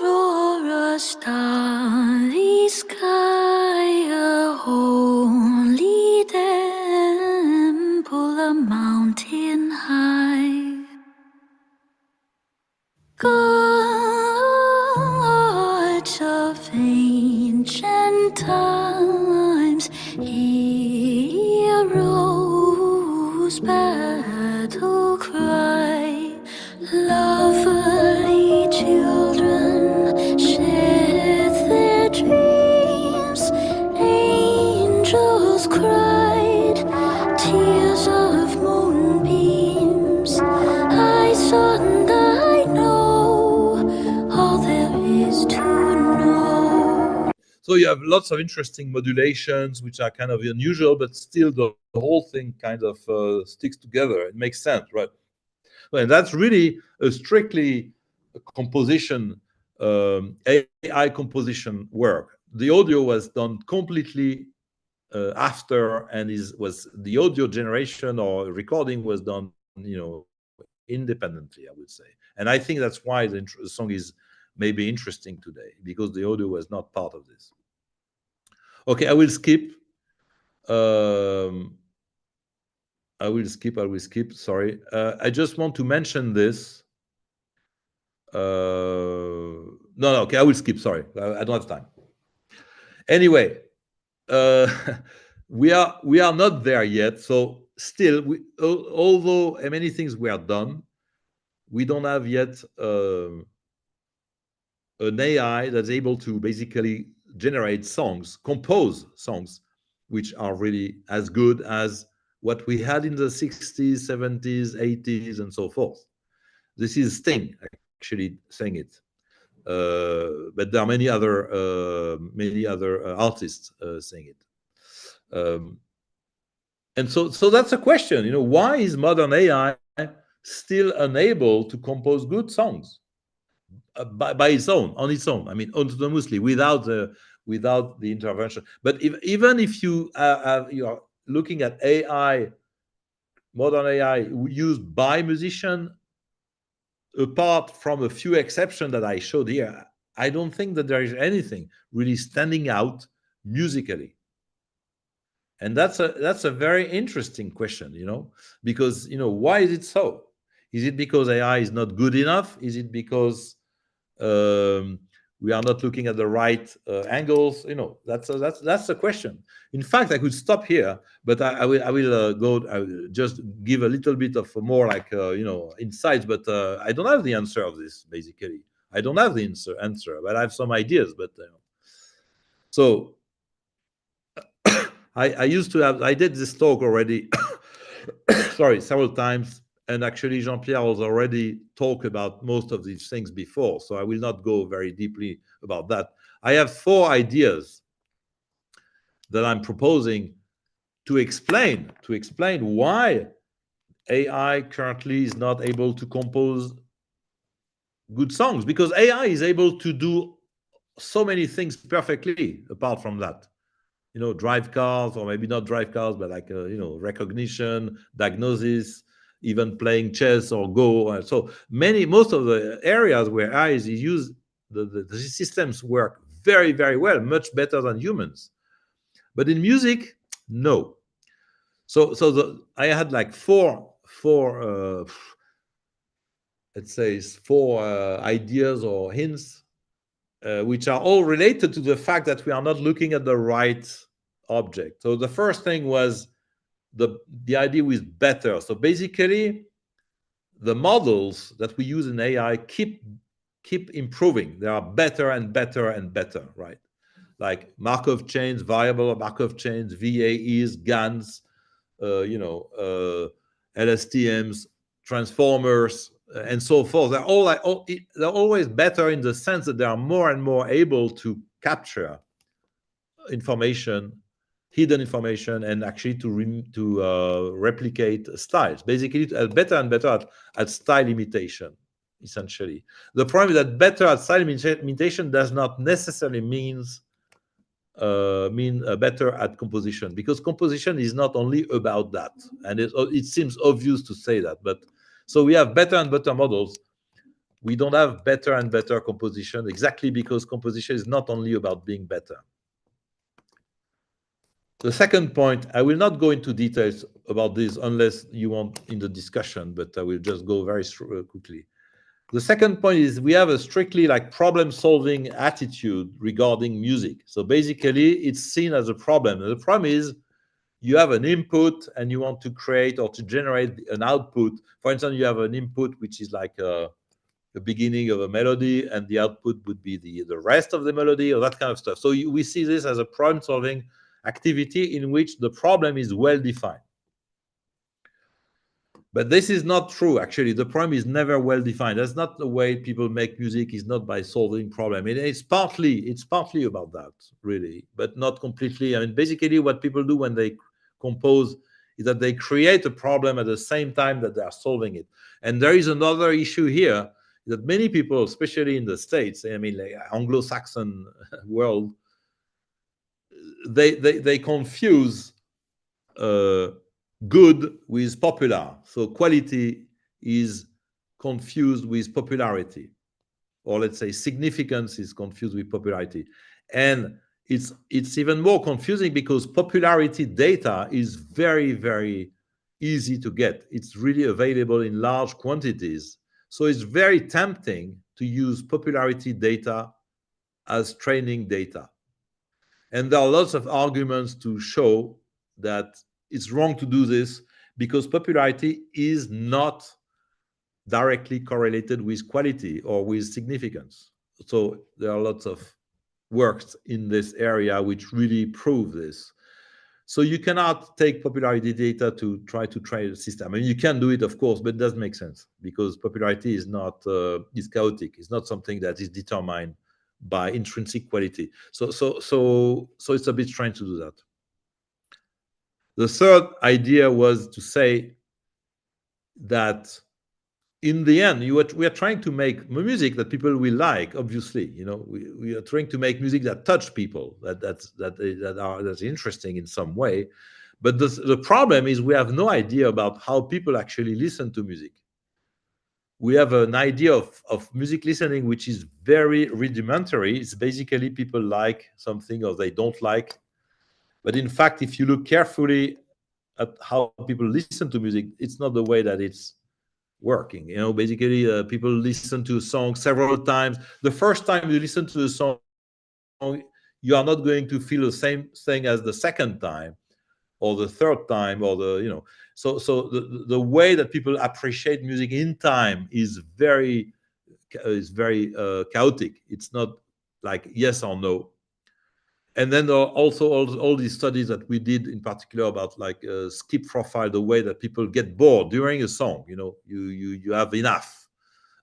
Aurora, starry sky many times heroes battle cry. Lovely children shed their dreams. Angels cried tears of moonbeams. I saw and I know all there is to know. So you have lots of interesting modulations, which are kind of unusual, but still the whole thing kind of sticks together. It makes sense, right? And that's really a strictly composition, AI composition work. The audio was done completely after, and was the audio generation or recording was done, independently, I would say. And I think that's why the song is maybe interesting today, because the audio was not part of this. Okay, I will skip. I will skip, sorry. I just want to mention this. Okay, I will skip, sorry. I don't have time. Anyway, we are not there yet. So still, although many things were done, we don't have yet an AI that's able to basically generate songs, compose songs, which are really as good as what we had in the 60s, 70s, 80s, and so forth. This is Sting actually saying it, but there are many other artists saying it. And so that's a question. Why is modern AI still unable to compose good songs on its own? I mean, autonomously, without the intervention. But even if you are looking at AI, modern AI used by musicians, apart from a few exceptions that I showed here, I don't think that there is anything really standing out musically. And that's a very interesting question, because why is it so? Is it because AI is not good enough? Is it because we are not looking at the right angles? That's the question. In fact, I could stop here, but I will just give a little bit of more insights. But I don't have the answer of this. Basically, I don't have the answer, but I have some ideas. But so I did this talk already. Sorry, several times. And actually, Jean-Pierre has already talked about most of these things before, so I will not go very deeply about that. I have 4 ideas that I'm proposing to explain why AI currently is not able to compose good songs, because AI is able to do so many things perfectly apart from that. Drive cars, or maybe not drive cars, but recognition, diagnosis, even playing chess or Go. So most of the areas where AI is used, the systems work very, very well, much better than humans. But in music, no. So I had like four let's say 4 ideas or hints, which are all related to the fact that we are not looking at the right object. So the first thing was the idea with better. So basically, the models that we use in AI keep improving. They are better and better and better, right? Like Markov chains, variable Markov chains, VAEs, GANs, LSTMs, transformers, and so forth. They're always better in the sense that they are more and more able to capture information, hidden information, and actually to replicate styles. Basically, better and better at style imitation, essentially. The problem is that better at style imitation does not necessarily mean better at composition, because composition is not only about that, and it seems obvious to say that. But so we have better and better models. We don't have better and better composition, exactly because composition is not only about being better. The second point, I will not go into details about this unless you want in the discussion, but I will just go very quickly. The second point is we have a strictly like problem-solving attitude regarding music. So basically, it's seen as a problem. And the problem is you have an input and you want to create or to generate an output. For instance, you have an input which is like the beginning of a melody, and the output would be the rest of the melody or that kind of stuff. So we see this as a problem-solving activity in which the problem is well-defined. But this is not true, actually. The problem is never well-defined. That's not the way people make music, is not by solving problem. It's partly about that, really, but not completely. I mean, basically what people do when they compose is that they create a problem at the same time that they are solving it. And there is another issue here, that many people, especially in the States, I mean, like Anglo-Saxon world, they confuse good with popular. So quality is confused with popularity, or let's say significance is confused with popularity. And it's even more confusing because popularity data is very, very easy to get. It's really available in large quantities. So it's very tempting to use popularity data as training data. And there are lots of arguments to show that it's wrong to do this because popularity is not directly correlated with quality or with significance. So there are lots of works in this area which really prove this. So you cannot take popularity data to try to train the system. I mean, you can do it, of course, but it doesn't make sense because popularity is not is chaotic. It's not something that is determined by intrinsic quality. So it's a bit strange to do that. The third idea was to say that in the end, we are trying to make music that people will like. Obviously, you know, we are trying to make music that touch people, that's interesting in some way. But the problem is we have no idea about how people actually listen to music. We have an idea of music listening which is very rudimentary. It's basically people like something or they don't like. But in fact, if you look carefully at how people listen to music, it's not the way that it's working. You know, basically, people listen to a song several times. The first time you listen to a song, you are not going to feel the same thing as the second time, or the third time, or the, you know. So the way that people appreciate music in time is very chaotic. It's not like yes or no. And then there are also all these studies that we did in particular about like skip profile, the way that people get bored during a song. You know, you have enough.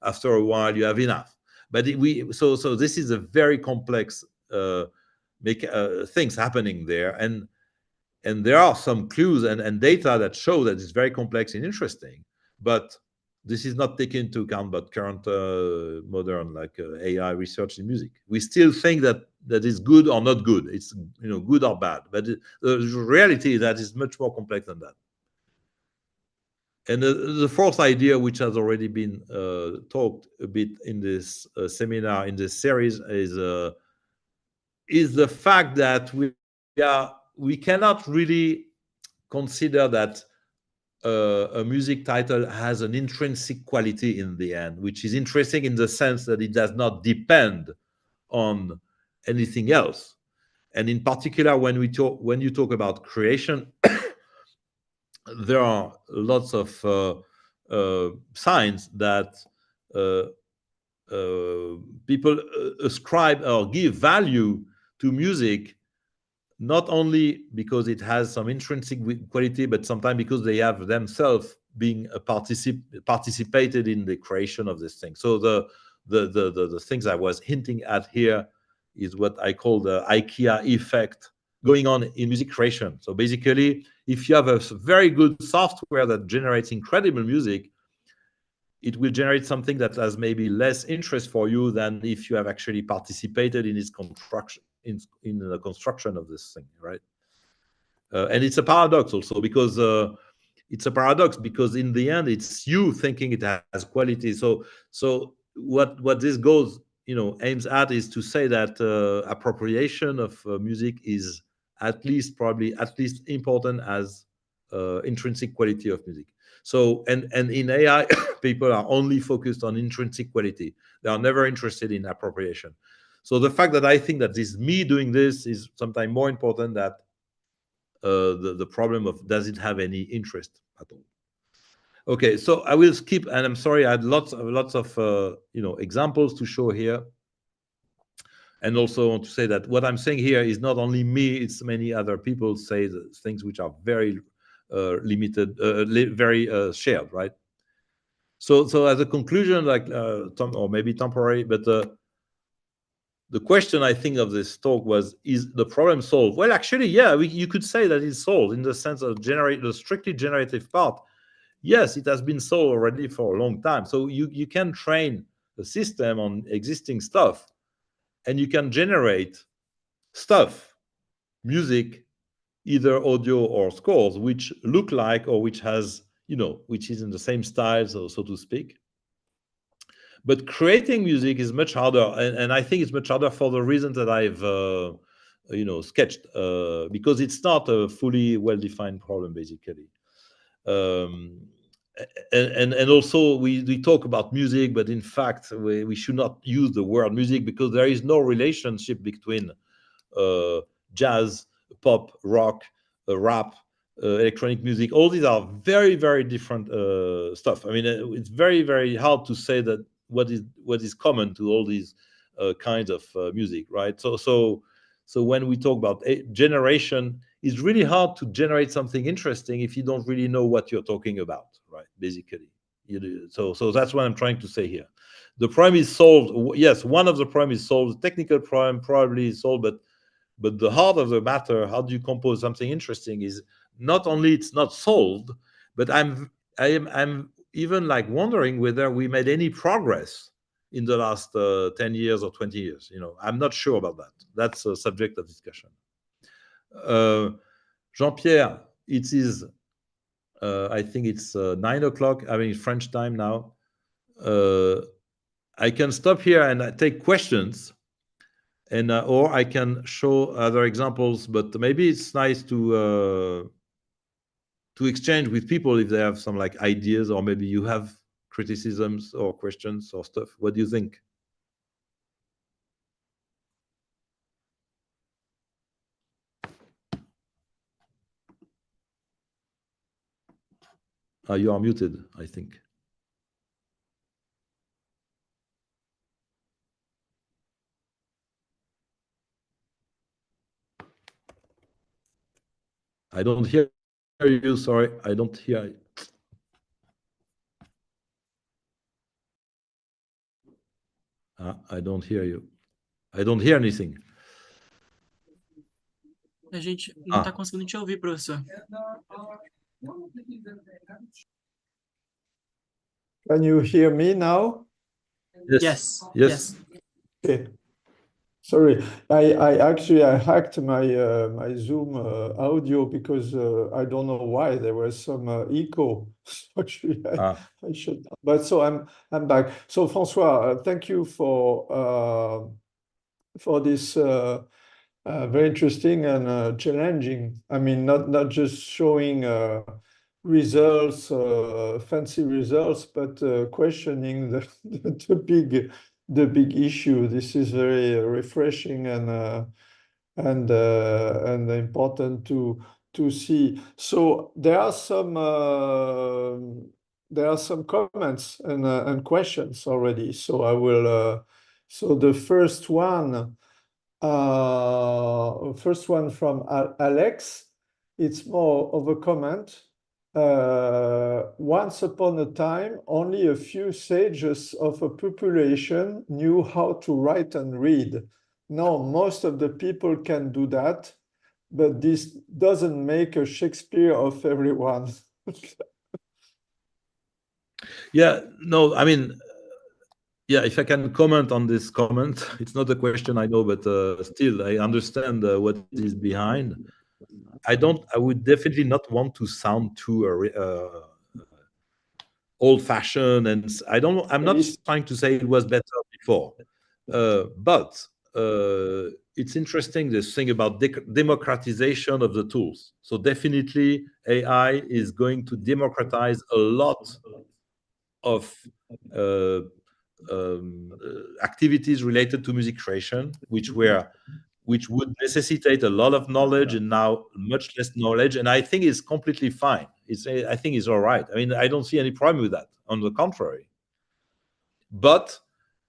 After a while, you have enough. But so this is a very complex things happening there, and there are some clues and data that show that it's very complex and interesting. But this is not taken into account by current modern like AI research in music. We still think that is good or not good. It's, you know, good or bad. But the reality is that is much more complex than that. And the fourth idea, which has already been talked a bit in this seminar, in this series, is the fact that we cannot really consider that a music title has an intrinsic quality in the end, which is interesting in the sense that it does not depend on anything else. And in particular, when you talk about creation, there are lots of signs that people ascribe or give value to music, not only because it has some intrinsic quality, but sometimes because they have themselves being participated in the creation of this thing. So the things I was hinting at here is what I call the IKEA effect going on in music creation. So basically, if you have a very good software that generates incredible music, it will generate something that has maybe less interest for you than if you have actually participated in its construction, in the construction of this thing, right? And it's a paradox also, because it's a paradox because in the end it's you thinking it has quality. So what this goes, you know, aims at is to say that appropriation of music is probably at least important as intrinsic quality of music. So, and in AI, people are only focused on intrinsic quality. They are never interested in appropriation. So the fact that I think that this me doing this is sometimes more important than the problem of does it have any interest at all. Okay, so I will skip, and I'm sorry, I had lots of examples to show here. And also want to say that what I'm saying here is not only me, it's many other people say the things which are very limited, very shared, right? So as a conclusion, like or maybe temporary, but the question I think of this talk was, is the problem solved? Well, actually, yeah, you could say that it's solved in the sense of the strictly generative part. Yes, it has been solved already for a long time. So you can train the system on existing stuff, and you can generate stuff, music, either audio or scores, which look like, or which has, which is in the same style, so to speak. But creating music is much harder, and I think it's much harder for the reasons that I've, sketched, because it's not a fully well-defined problem, basically. And also we talk about music, but in fact we should not use the word music, because there is no relationship between jazz, pop, rock, rap, electronic music. All these are very, very different stuff. I mean, it's very, very hard to say that what is common to all these kinds of music, right? So when we talk about generation, it's really hard to generate something interesting if you don't really know what you're talking about, right? Basically, so that's what I'm trying to say here. The problem is solved. Yes, one of the problems is solved. The technical problem probably is solved, but the heart of the matter, how do you compose something interesting, is not only it's not solved, but I'm even like wondering whether we made any progress in the last 10 years or 20 years. I'm not sure about that. That's a subject of discussion. Jean-Pierre, it is, I think it's 9 o'clock, I mean, French time now. I can stop here and take questions, and or I can show other examples, but maybe it's nice to exchange with people if they have some like ideas, or maybe you have criticisms or questions or stuff. What do you think? You are muted, I think. I don't hear you, sorry, I don't hear you. I don't hear you. I don't hear anything. A gente não tá conseguindo te ouvir, professor. Can you hear me now? Yes. Okay. Sorry, I actually hacked my my Zoom audio because I don't know why there was some echo. Actually, I should. But so I'm back. So François, thank you for this very interesting and challenging. I mean, not just showing results, fancy results, but questioning the big issue. This is very refreshing and important to see. So there are some comments and questions already. So I will. So the first one from Alex. It's more of a comment. Once upon a time, only a few sages of a population knew how to write and read. Now, most of the people can do that, but this doesn't make a Shakespeare of everyone. Yeah, no, I mean, yeah, if I can comment on this comment, it's not a question, I know, but still, I understand what is behind. I would definitely not want to sound too old-fashioned, and I'm not trying to say it was better before, but it's interesting, this thing about democratization of the tools. So definitely AI is going to democratize a lot of activities related to music creation, which would necessitate a lot of knowledge, and now much less knowledge. And I think it's completely fine. I think it's all right. I mean, I don't see any problem with that. On the contrary. But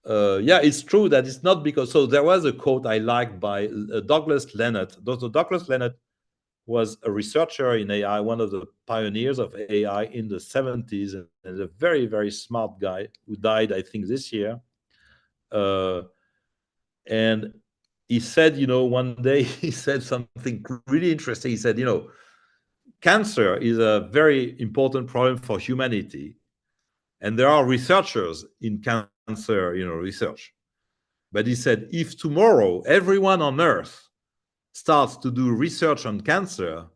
yeah, it's true that it's not because. So there was a quote I liked by Douglas Leonard. Douglas Leonard was a researcher in AI, one of the pioneers of AI in the 70s, and a very, very smart guy who died, I think, this year. And he said, one day he said something really interesting. He said, cancer is a very important problem for humanity. And there are researchers in cancer, research. But he said, if tomorrow everyone on Earth starts to do research on cancer,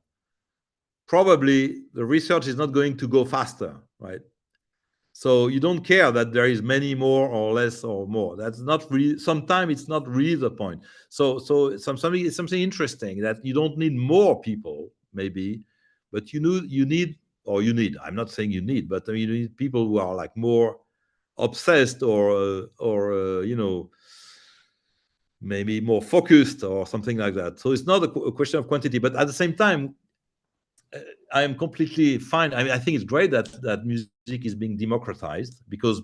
probably the research is not going to go faster, right? So you don't care that there is many more or less or more. That's not really, sometimes it's not really the point. So something interesting that you don't need more people, maybe, but you need, I'm not saying you need, but you need people who are like more obsessed or maybe more focused or something like that. So it's not a question of quantity, but at the same time, I am completely fine. I mean, I think it's great that music is being democratized because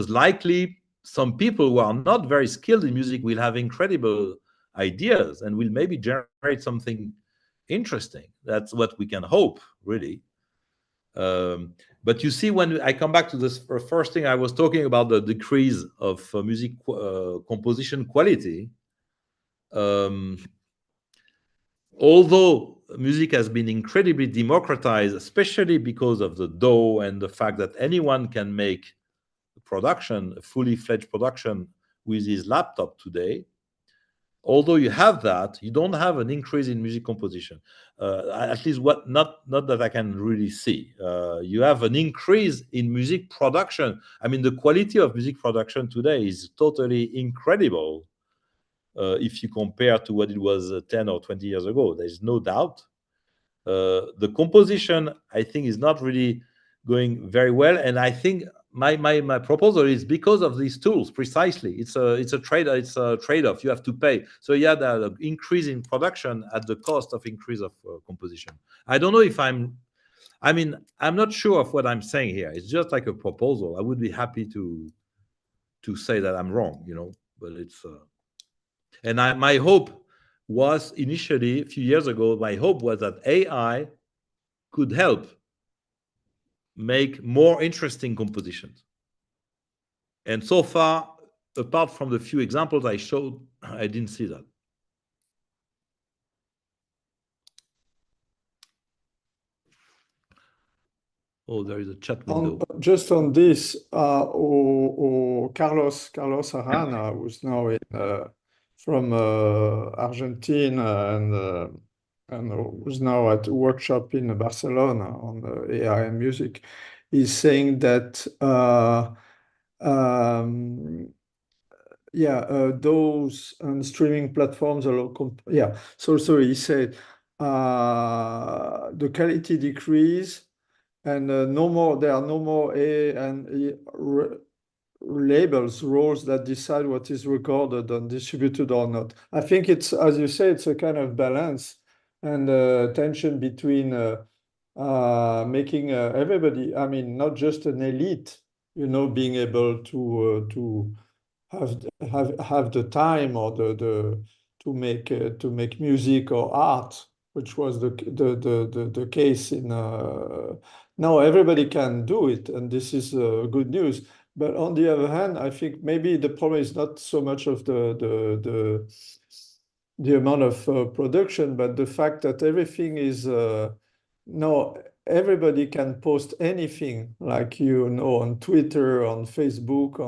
likely some people who are not very skilled in music will have incredible ideas and will maybe generate something interesting. That's what we can hope, really. But you see, when I come back to this first thing, I was talking about the decrease of music composition quality. Although music has been incredibly democratized, especially because of the DAW and the fact that anyone can make a fully fledged production with his laptop today, although you have that, you don't have an increase in music composition. At least not that I can really see. You have an increase in music production. I mean, the quality of music production today is totally incredible. If you compare to what it was 10 or 20 years ago, there's no doubt. The composition, I think, is not really going very well, and I think my proposal is because of these tools. Precisely, it's a trade-off. You have to pay. So yeah, the increase in production at the cost of increase of composition. I don't know if I'm not sure of what I'm saying here. It's just like a proposal. I would be happy to say that I'm wrong, but it's. And my hope was initially, a few years ago, my hope was that AI could help make more interesting compositions. And so far, apart from the few examples I showed, I didn't see that. Oh, there is a chat window. Just on this, Carlos Arana, who's now from Argentina and who's now at a workshop in Barcelona on AI and music, is saying that those streaming platforms are So he said the quality decrease. And there are no more A and E labels, roles that decide what is recorded and distributed or not. I think it's, as you say, it's a kind of balance and tension between making everybody, I mean, not just an elite, being able to have the time or to make music or art, which was the case in. Now everybody can do it, and this is good news. But on the other hand, I think maybe the problem is not so much of the amount of production, but the fact that everything is now everybody can post anything, like on Twitter, on Facebook,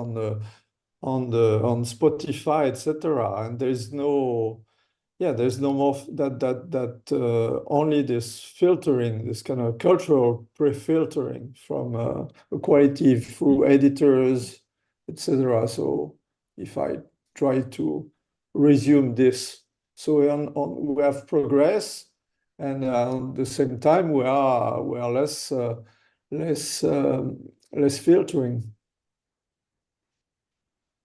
on Spotify, etc. And there's no more that only this filtering, this kind of cultural pre-filtering from quality through editors, etc. So if I try to resume this So we have progress, and at the same time we are less filtering.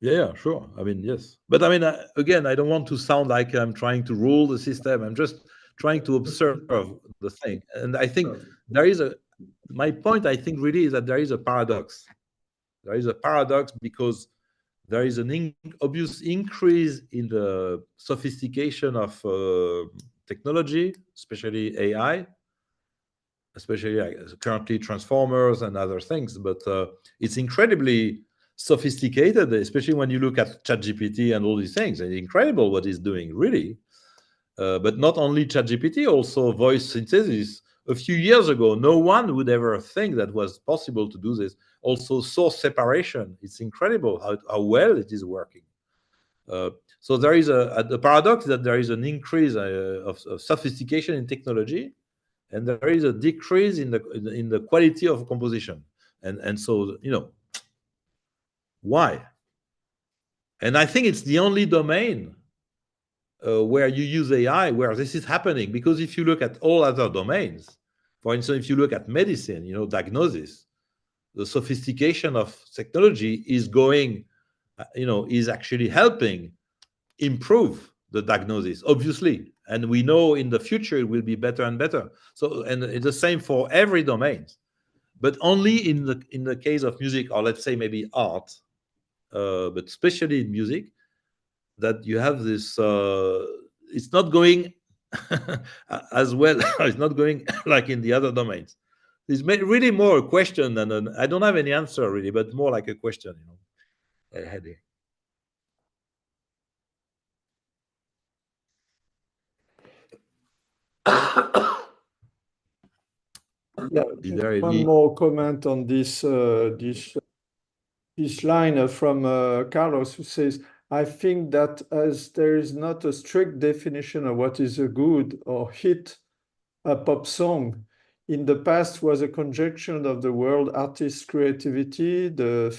Yeah, sure. I mean, yes. But I mean, again, I don't want to sound like I'm trying to rule the system. I'm just trying to observe the thing. And I think my point, I think, really is that there is a paradox. There is a paradox because there is an obvious increase in the sophistication of technology, especially AI, especially currently transformers and other things. But it's incredibly sophisticated, especially when you look at ChatGPT and all these things. It's incredible what it's doing, really. But not only ChatGPT, also voice synthesis. A few years ago, no one would ever think that was possible to do this. Also, source separation. It's incredible how well it is working. So there is the paradox that there is an increase of sophistication in technology, and there is a decrease in the quality of composition. And so, you know, why? And I think it's the only domain where you use AI where this is happening, because if you look at all other domains, for instance, if you look at medicine, you know, diagnosis, the sophistication of technology is going, you know, is actually helping improve the diagnosis, obviously. And we know in the future it will be better and better. So, and it's the same for every domain, but only in the case of music, or let's say maybe art, but especially in music, that you have this. It's not going as well. It's not going like in the other domains. It's really more a question than I don't have any answer really, but more like a question, you know, a headache. Yeah, one more comment on this this line from Carlos, who says, I think that as there is not a strict definition of what is a good or hit a pop song, in the past was a conjunction of the world artist's creativity, the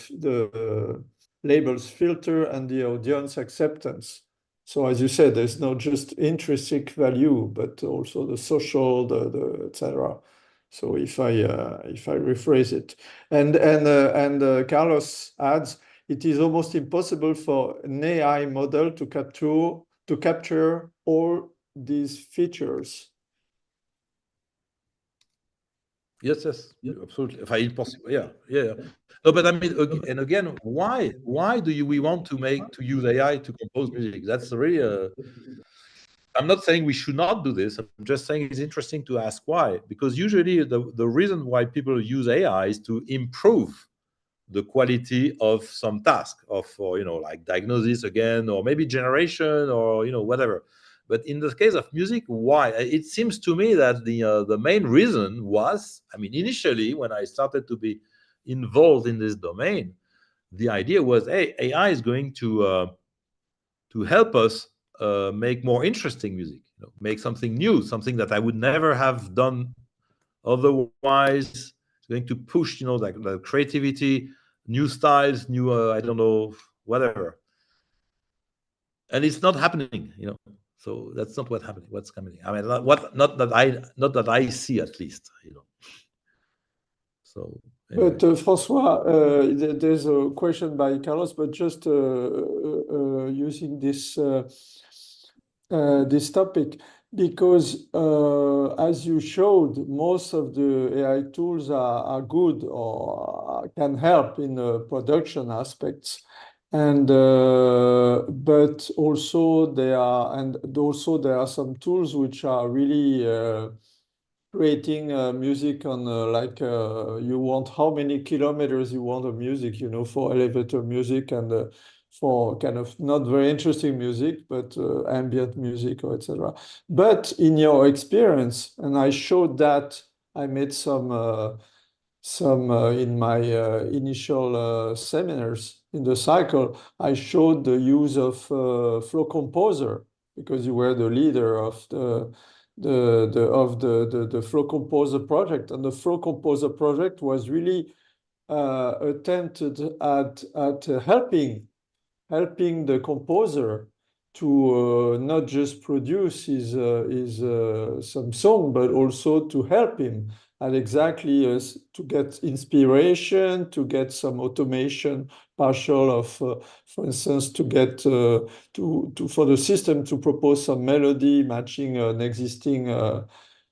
label's filter, and the audience acceptance. So as you said, there's not just intrinsic value, but also the social, the etc. So if I rephrase it, and Carlos adds, it is almost impossible for an AI model to capture all these features. Yes, absolutely. If impossible, yeah. No, but I mean, and again, why do we want to use AI to compose music? That's really I'm not saying we should not do this. I'm just saying it's interesting to ask why. Because usually the reason why people use AI is to improve the quality of some task, or you know, like diagnosis again, or maybe generation, or you know, whatever. But in the case of music, why? It seems to me that the main reason was, I mean, initially when I started to be involved in this domain, the idea was, hey, AI is going to help us make more interesting music, you know, make something new, something that I would never have done otherwise. It's going to push, you know, like the creativity, new styles, new I don't know, whatever. And it's not happening, you know. So that's not what's happening. I mean, not that I see, at least, you know. So anyway. But Francois, there's a question by Carlos, but just using this this topic, because as you showed, most of the AI tools are good or can help in production aspects, and but also there are some tools which are really creating music on you want how many kilometers you want of music, you know, for elevator music, and for kind of not very interesting music, but ambient music or etc. But in your experience, and I showed that, I made some in my initial seminars in the cycle, I showed the use of Flow Composer, because you were the leader of the Flow Composer project, and the Flow Composer project was really attempted at helping the composer not just produce his some song, but also to help him and exactly to get inspiration, to get some automation partial of, for instance, to get for the system to propose some melody matching an existing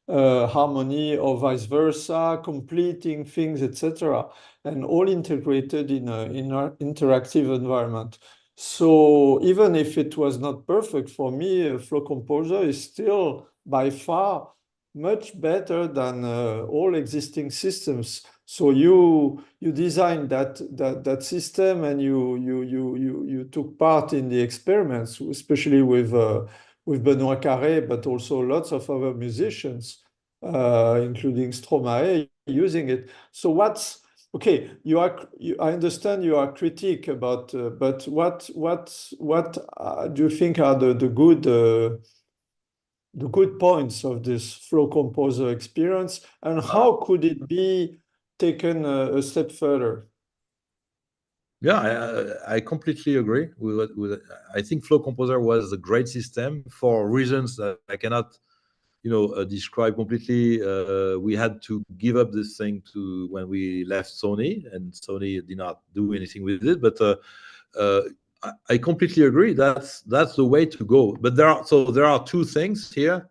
harmony or vice versa, completing things, etc., and all integrated in an interactive environment. So even if it was not perfect for me, Flow Composer is still by far much better than all existing systems. So you designed that system, and you took part in the experiments, especially with Benoît Carré, but also lots of other musicians, including Stromae, using it. So what's okay? I understand you are critique about, but what do you think are the good points of this Flow Composer experience, and how could it be taken a step further? Yeah, I completely agree with I think Flow Composer was a great system for reasons that I cannot, describe completely. We had to give up this thing when we left Sony, and Sony did not do anything with it. But I completely agree. That's the way to go. But there are two things here.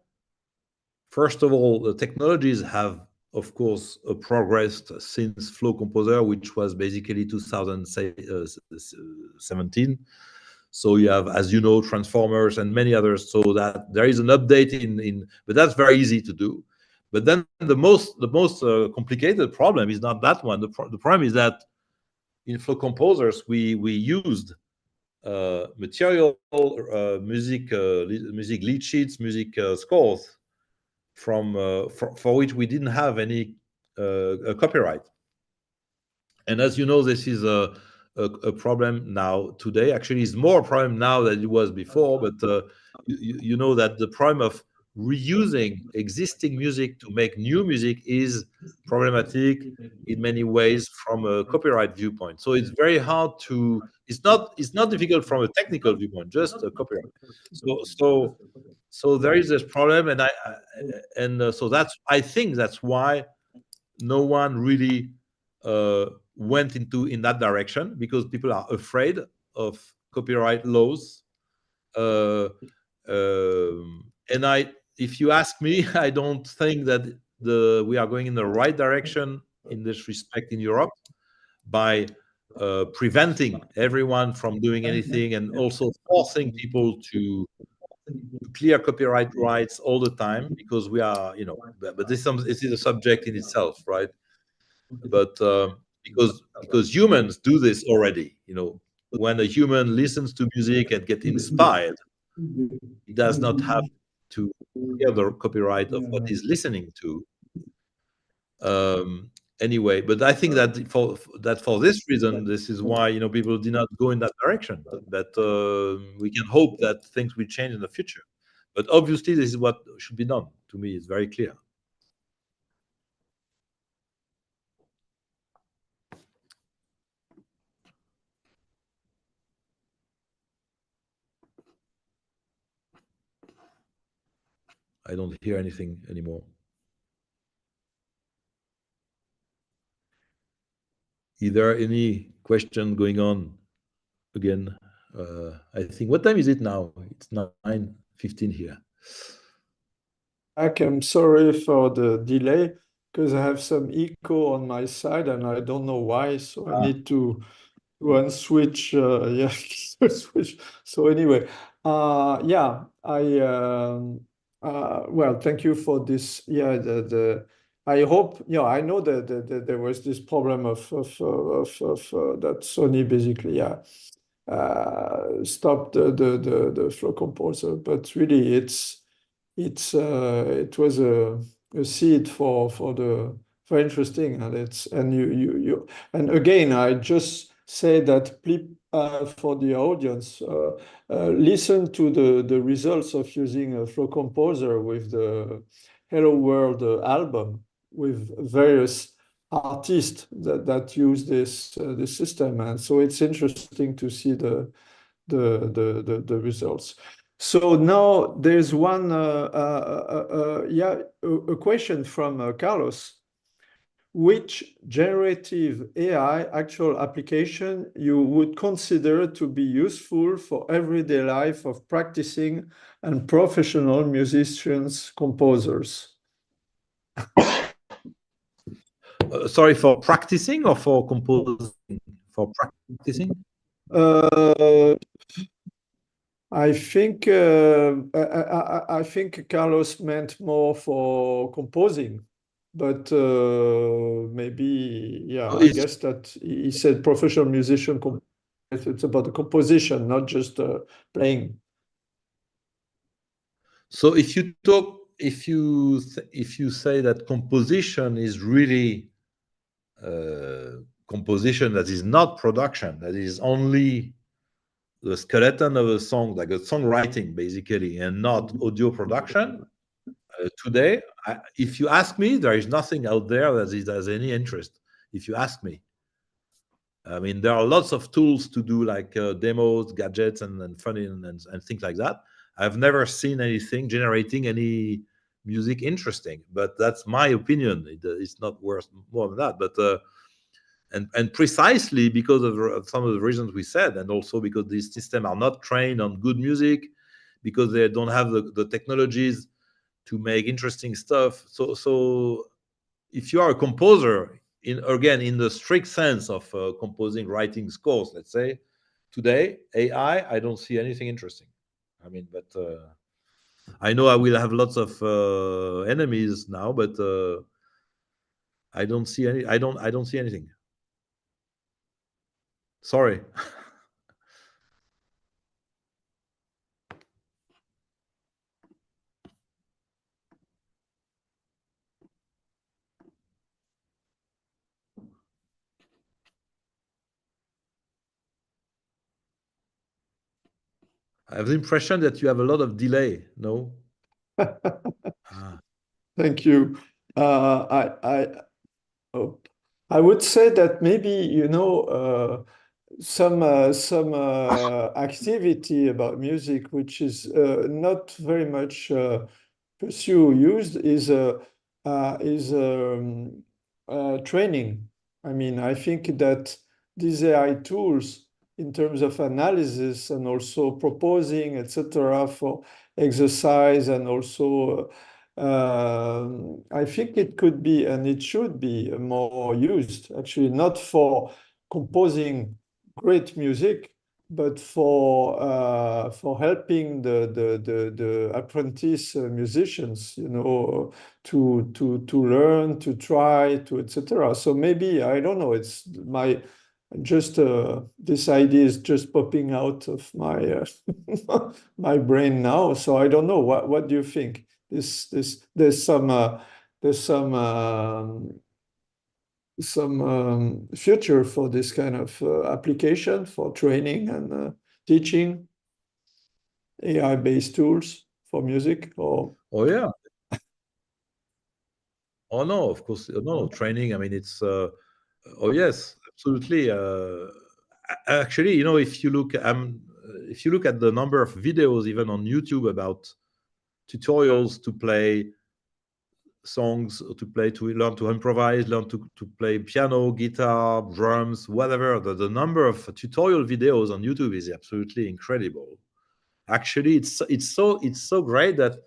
First of all, the technologies have, of course, progressed since Flow Composer, which was basically 2017. So you have, as you know, transformers and many others. So that there is an update but that's very easy to do. But then the most complicated problem is not that one. The problem is that in Flow Composers we used material, music lead sheets, music scores for which we didn't have any copyright. And as you know, this is a problem now today. Actually, it's more a problem now than it was before. But you know that the problem of reusing existing music to make new music is problematic in many ways from a copyright viewpoint. So it's very hard to. It's not difficult from a technical viewpoint, just a copyright. So there is this problem, and so I think that's why no one really went in that direction, because people are afraid of copyright laws. If you ask me, I don't think that we are going in the right direction in this respect in Europe by preventing everyone from doing anything, and also forcing people to clear copyright rights all the time, because we are, but this is a subject in itself, right? But because humans do this already, when a human listens to music and get inspired, he does not have to clear the copyright of what he's listening to. Anyway, but I think that for this reason, this is why people did not go in that direction. But we can hope that things will change in the future. But obviously, this is what should be done. To me, it's very clear. I don't hear anything anymore. Is there any question going on again? I think, what time is it now? It's 9:15 here. I'm sorry for the delay, because I have some echo on my side and I don't know why, so I need to unswitch. Switch. So anyway, yeah, well, thank you for this. Yeah, I hope, I know that there was this problem of that Sony basically, stopped the Flow Composer, but really it was a seed for interesting, and again, I just say that for the audience, listen to the results of using a Flow Composer with the Hello World album, with various artists that use this system, and so it's interesting to see the the results. So now there's one a question from Carlos. Which generative AI actual application you would consider to be useful for everyday life of practicing and professional musicians, composers? Sorry, for practicing or for composing? For practicing? I think Carlos meant more for composing, but maybe, yeah, I guess that he said professional musician. It's about the composition, not just playing. So if you say that composition is really composition that is not production, that is only the skeleton of a song, like a songwriting basically, and not audio production, today, if you ask me, there is nothing out there that has any interest. If you ask me, I mean, there are lots of tools to do like demos, gadgets, and fun and things like that. I've never seen anything generating any music interesting, but that's my opinion. It's not worth more than that. But and precisely because of some of the reasons we said, and also because these systems are not trained on good music, because they don't have the technologies to make interesting stuff. So if you are a composer, in the strict sense of composing, writing scores, let's say, today, AI, I don't see anything interesting. I mean, but I know I will have lots of enemies now, but I don't see any. I don't see anything. Sorry. I have the impression that you have a lot of delay. No. Thank you. I would say that maybe some activity about music which is not very much used is training. I mean, I think that these AI tools, in terms of analysis and also proposing, etc., for exercise, and also I think it could be and it should be more used, actually, not for composing great music, but for helping the apprentice musicians, to learn, to try, to etc. So maybe, I don't know, it's my this idea is just popping out of my my brain now. So I don't know. What do you think? There's some future for this kind of application for training and teaching, AI-based tools for music, or oh yeah. Oh no, of course, no training. I mean, it's oh yes, absolutely. Actually, if you look at the number of videos even on YouTube about tutorials to play songs, to learn to improvise, learn to play piano, guitar, drums, whatever, the number of tutorial videos on YouTube is absolutely incredible. Actually, it's so great that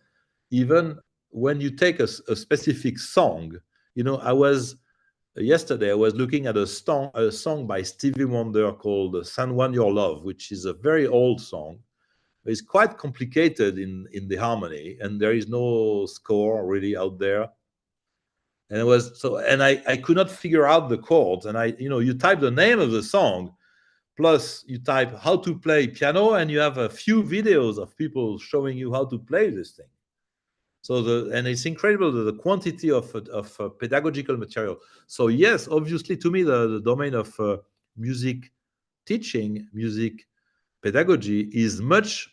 even when you take a specific song, yesterday I was looking at a song by Stevie Wonder called "San Juan Your Love," which is a very old song. It's quite complicated in the harmony, and there is no score really out there. And I could not figure out the chords. And you type the name of the song, plus you type how to play piano, and you have a few videos of people showing you how to play this thing. And it's incredible the quantity of pedagogical material. So yes, obviously, to me, the domain of music teaching, music pedagogy is much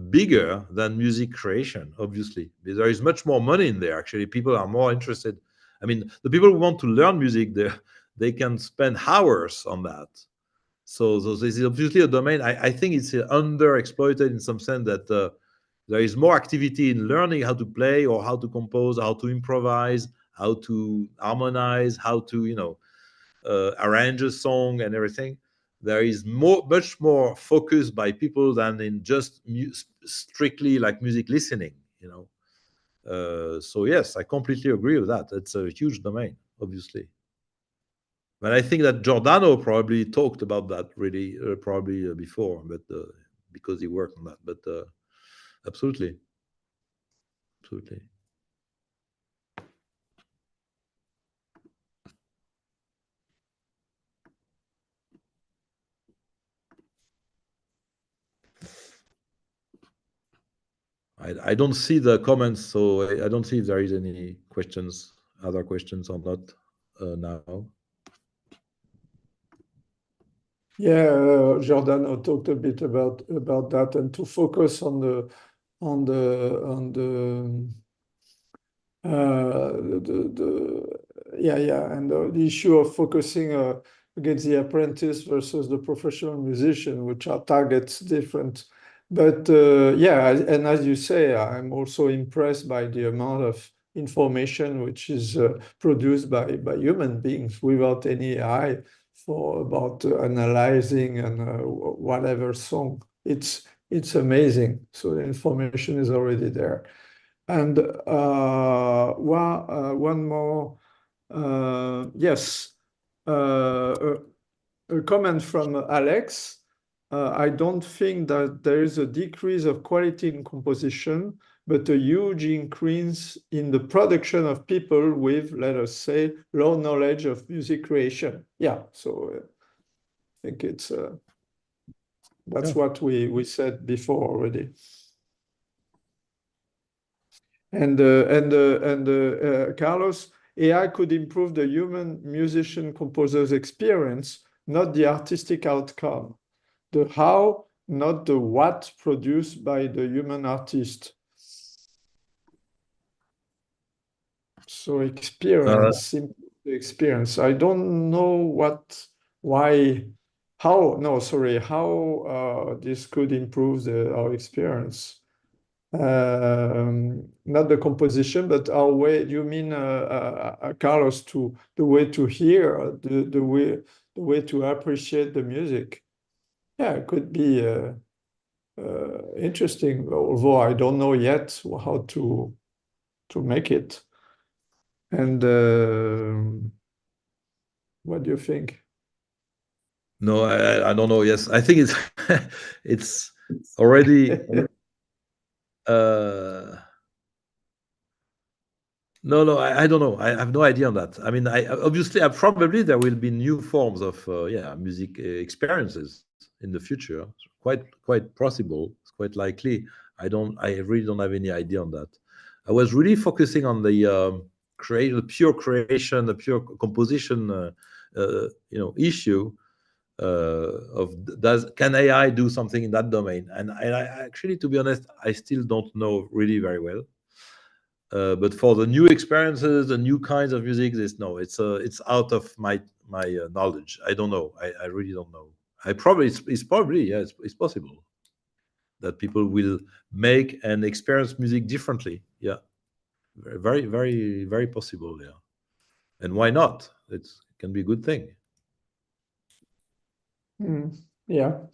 bigger than music creation. Obviously, there is much more money in there. Actually, people are more interested. I mean, the people who want to learn music, they can spend hours on that. So this is obviously a domain. I think it's underexploited in some sense that there is more activity in learning how to play or how to compose, how to improvise, how to harmonize, how to arrange a song and everything. There is much more focus by people than in just strictly like music listening. So yes, I completely agree with that. It's a huge domain, obviously. But I think that Giordano probably talked about that really probably before, but because he worked on that. But absolutely. I don't see the comments, so I don't see if there is any questions, other questions or not now. Yeah, Giordano talked a bit about that, and to focus on the issue of focusing against the apprentice versus the professional musician, which are targets different. But and as you say, I'm also impressed by the amount of information which is produced by human beings without any AI about analyzing and whatever song. It's amazing. So the information is already there. And one more, yes, a comment from Alex. I don't think that there is a decrease of quality in composition, but a huge increase in the production of people with, let us say, low knowledge of music creation. Yeah, so I think it's that's what we said before already. And Carlos, AI could improve the human musician composer's experience, not the artistic outcome. The how, not the what produced by the human artist. So experience, experience. I don't know how this could improve our experience. Not the composition, but our way. You mean, Carlos, the way to hear, the way to appreciate the music? Yeah, it could be interesting, although I don't know yet how to make it. And what do you think? No, I don't know. Yes, I think it's it's already. No, I don't know. I have no idea on that. I mean, obviously, probably there will be new forms of music experiences in the future. Quite possible. It's quite likely. I really don't have any idea on that. I was really focusing on the pure creation, the pure composition, issue can AI do something in that domain? And I actually, to be honest, I still don't know really very well. But for the new experiences, the new kinds of music, it's out of my knowledge. I don't know. I really don't know. It's possible that people will make and experience music differently. Yeah, very, very, very possible. Yeah, and why not? It can be a good thing. Yeah.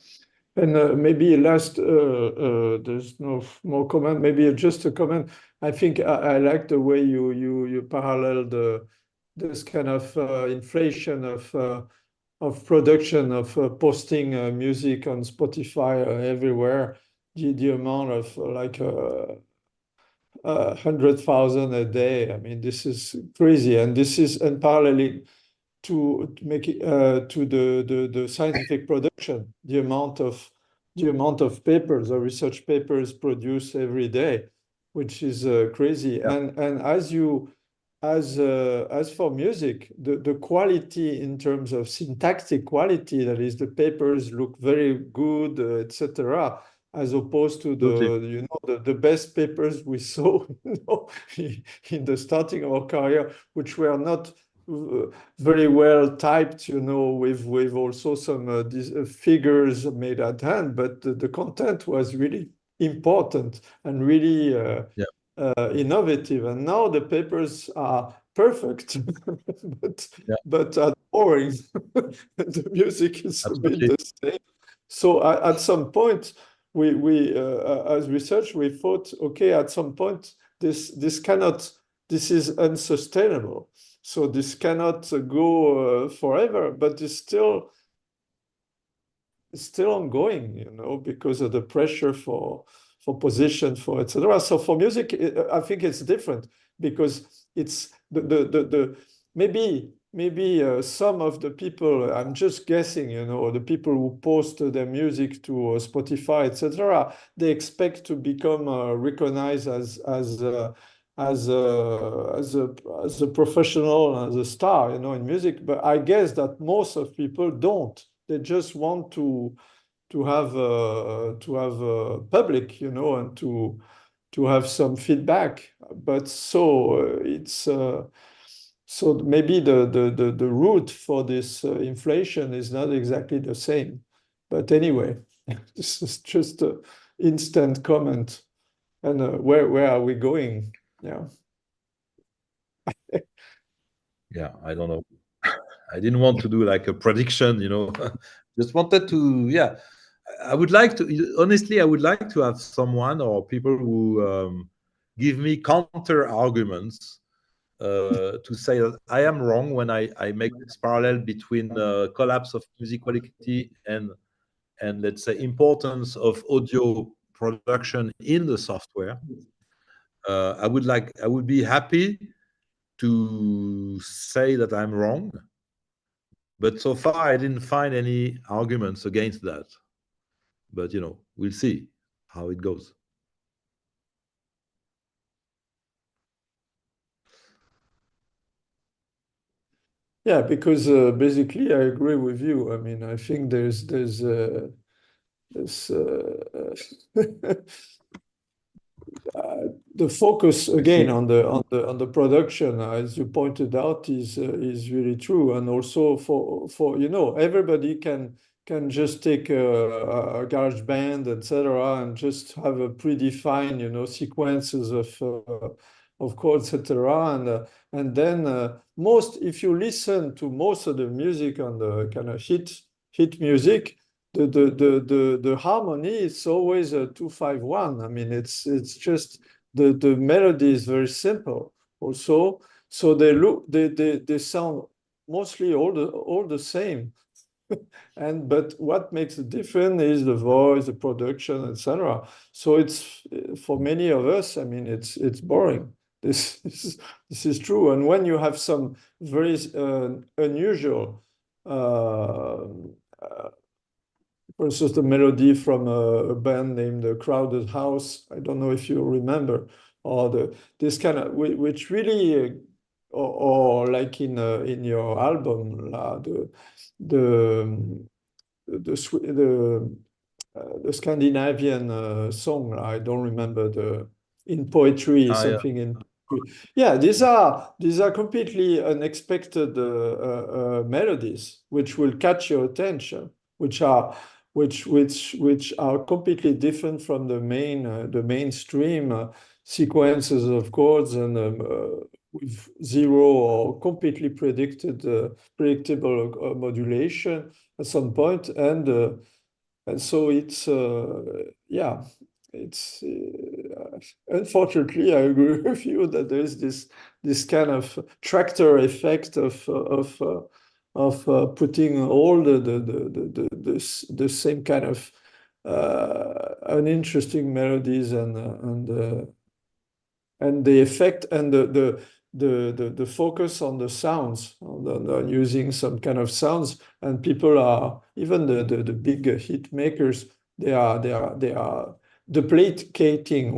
And maybe last, there's no more comment, maybe just a comment. I think I like the way you parallel this kind of inflation of production, of posting music on Spotify everywhere, the amount of 100,000 a day. I mean, this is crazy. And this is paralleling to make it to the scientific production, the amount of papers or research papers produced every day, which is crazy. Yeah. And as for music, the quality in terms of syntactic quality, that is, the papers look very good, etc., as opposed to the best papers we saw in the starting of our career, which were not very well typed, you know, with also some these figures made at hand, but the content was really important and really innovative. And now the papers are perfect, but are boring. The music is a bit the same. So at some point, we as research, we thought, okay, at some point, this is unsustainable. So this cannot go forever, but it's still ongoing, you know, because of the pressure for position, for etc. So for music, I think it's different because it's maybe some of the people, I'm just guessing, you know, the people who post their music to Spotify, etc., they expect to become recognized as a professional, as a star, you know, in music. But I guess that most of people don't. They just want to have public, you know, and to have some feedback. But so it's so maybe the root for this inflation is not exactly the same. But anyway, this is just an instant comment. And where are we going? Yeah. Yeah, I don't know. I didn't want to do like a prediction, you know. Just wanted to, yeah. I would like to, honestly, I would like to have someone or people who give me counter arguments to say that I am wrong when I make this parallel between collapse of music quality and let's say importance of audio production in the software. I would be happy to say that I'm wrong, but so far I didn't find any arguments against that. But you know, we'll see how it goes. Yeah, because basically I agree with you. I mean, I think there's the focus again on the production, as you pointed out, is really true, and also for you know, everybody can just take a garage band, etc., and just have a predefined, you know, sequences of chords, etc., and then if you listen to most of the music on the kind of hit music, the harmony is always a 2-5-1. I mean, it's just the melody is very simple also. So they sound mostly all the same. But what makes it different is the voice, the production, etc. So it's for many of us, I mean, it's boring. This is true. And when you have some very unusual for instance, the melody from a band named the Crowded House, I don't know if you remember, or this kind of, which really, or like in your album, the Scandinavian song, I don't remember in poetry, something in poetry. Yeah, these are completely unexpected melodies which will catch your attention, which are completely different from the mainstream sequences of chords and with zero or completely predictable modulation at some point, and so it's yeah, it's unfortunately I agree with you that there is this kind of tractor effect of putting all the same kind of uninteresting melodies and the effect and the focus on the sounds, on using some kind of sounds, and people are, even the big hit makers, they are duplicating.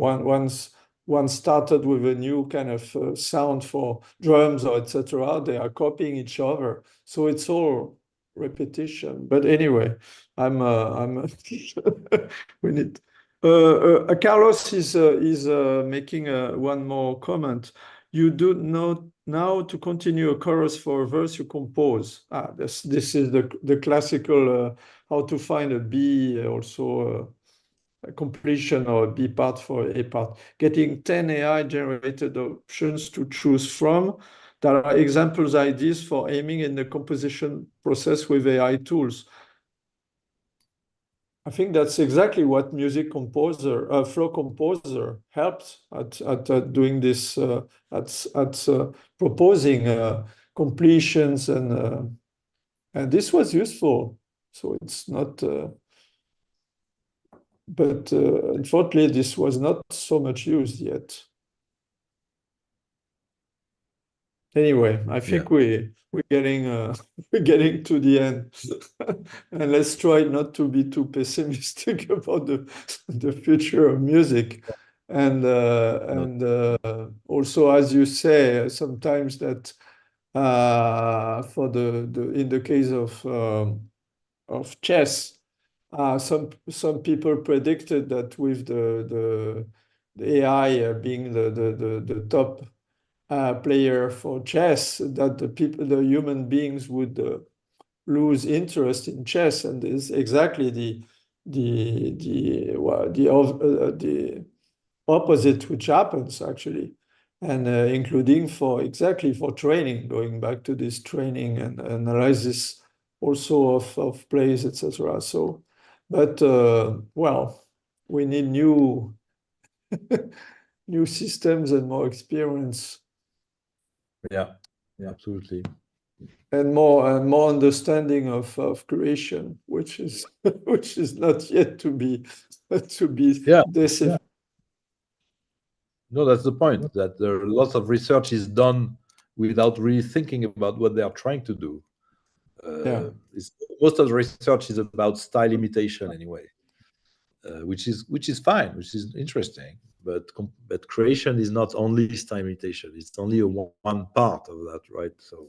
One started with a new kind of sound for drums or etc. They are copying each other, so it's all repetition. But anyway, I'm we need. Carlos is making one more comment. you do not now to continue a chorus for a verse you compose. This is the classical how to find a B, also a completion or a B part for A part. Getting 10 AI generated options to choose from. There are examples ideas for aiming in the composition process with AI tools. I think that's exactly what music composer, flow composer helped at doing this, at proposing completions, and this was useful. So it's not, but unfortunately, this was not so much used yet. Anyway, I think we're getting we're getting to the end, and let's try not to be too pessimistic about the future of music, and also, as you say, sometimes that for in the case of chess, some people predicted that with the AI being the top player for chess, that the human beings would lose interest in chess, and is exactly the opposite which happens actually, and including for training, going back to this training and analysis also of plays, etc. So, but well, we need new new systems and more experience. Yeah, absolutely. And more understanding of creation, which is not yet to be decisive. No, that's the point, that there are lots of research is done without really thinking about what they are trying to do. Most of the research is about style imitation anyway, which is fine, which is interesting. But creation is not only style imitation; it's only one part of that, right? So,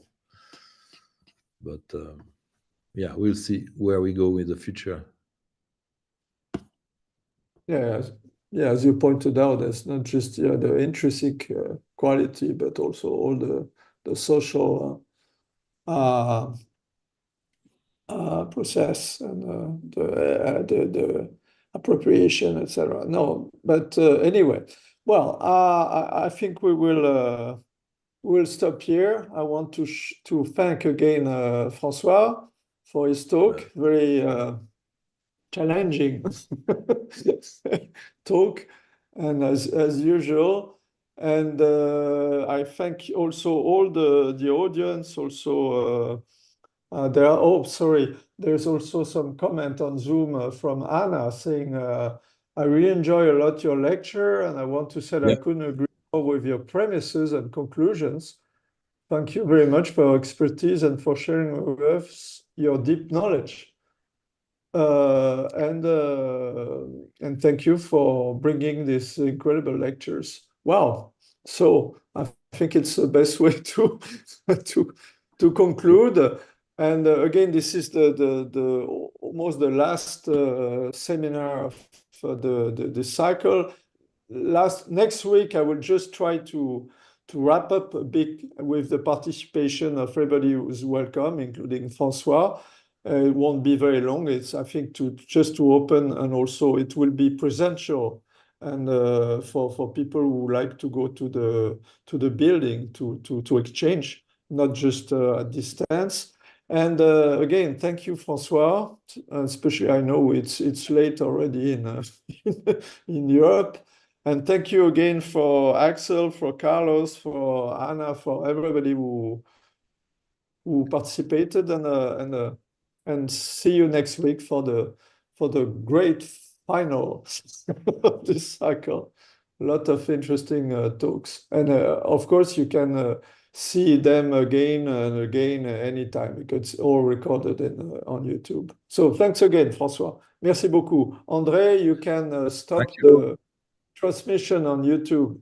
but yeah, we'll see where we go in the future. Yeah, as you pointed out, it's not just the intrinsic quality, but also all the social process and the appropriation, etc. No, but anyway, well, I think we'll stop here. I want to thank again François for his talk. Very challenging talk, and as usual. And I thank also all the audience. Also, there's also some comment on Zoom from Anna saying, I really enjoy a lot your lecture, and I want to say that I couldn't agree more with your premises and conclusions. Thank you very much for your expertise and for sharing with us your deep knowledge. And thank you for bringing these incredible lectures. Wow! So I think it's the best way to conclude. And again, this is the almost the last seminar of the cycle. Next week, I will just try to wrap up a bit with the participation of everybody who's welcome, including François. It won't be very long. It's, I think, just to open, and also it will be presential, and for people who like to go to the building to exchange, not just at distance. And again, thank you, François. Especially, I know it's late already in Europe. And thank you again for Axel, for Carlos, for Anna, for everybody who participated, and see you next week for the great final of this cycle. A lot of interesting talks, and of course you can see them again and again anytime, because it's all recorded on YouTube. So thanks again, François. Merci beaucoup. André, you can stop the transmission on YouTube.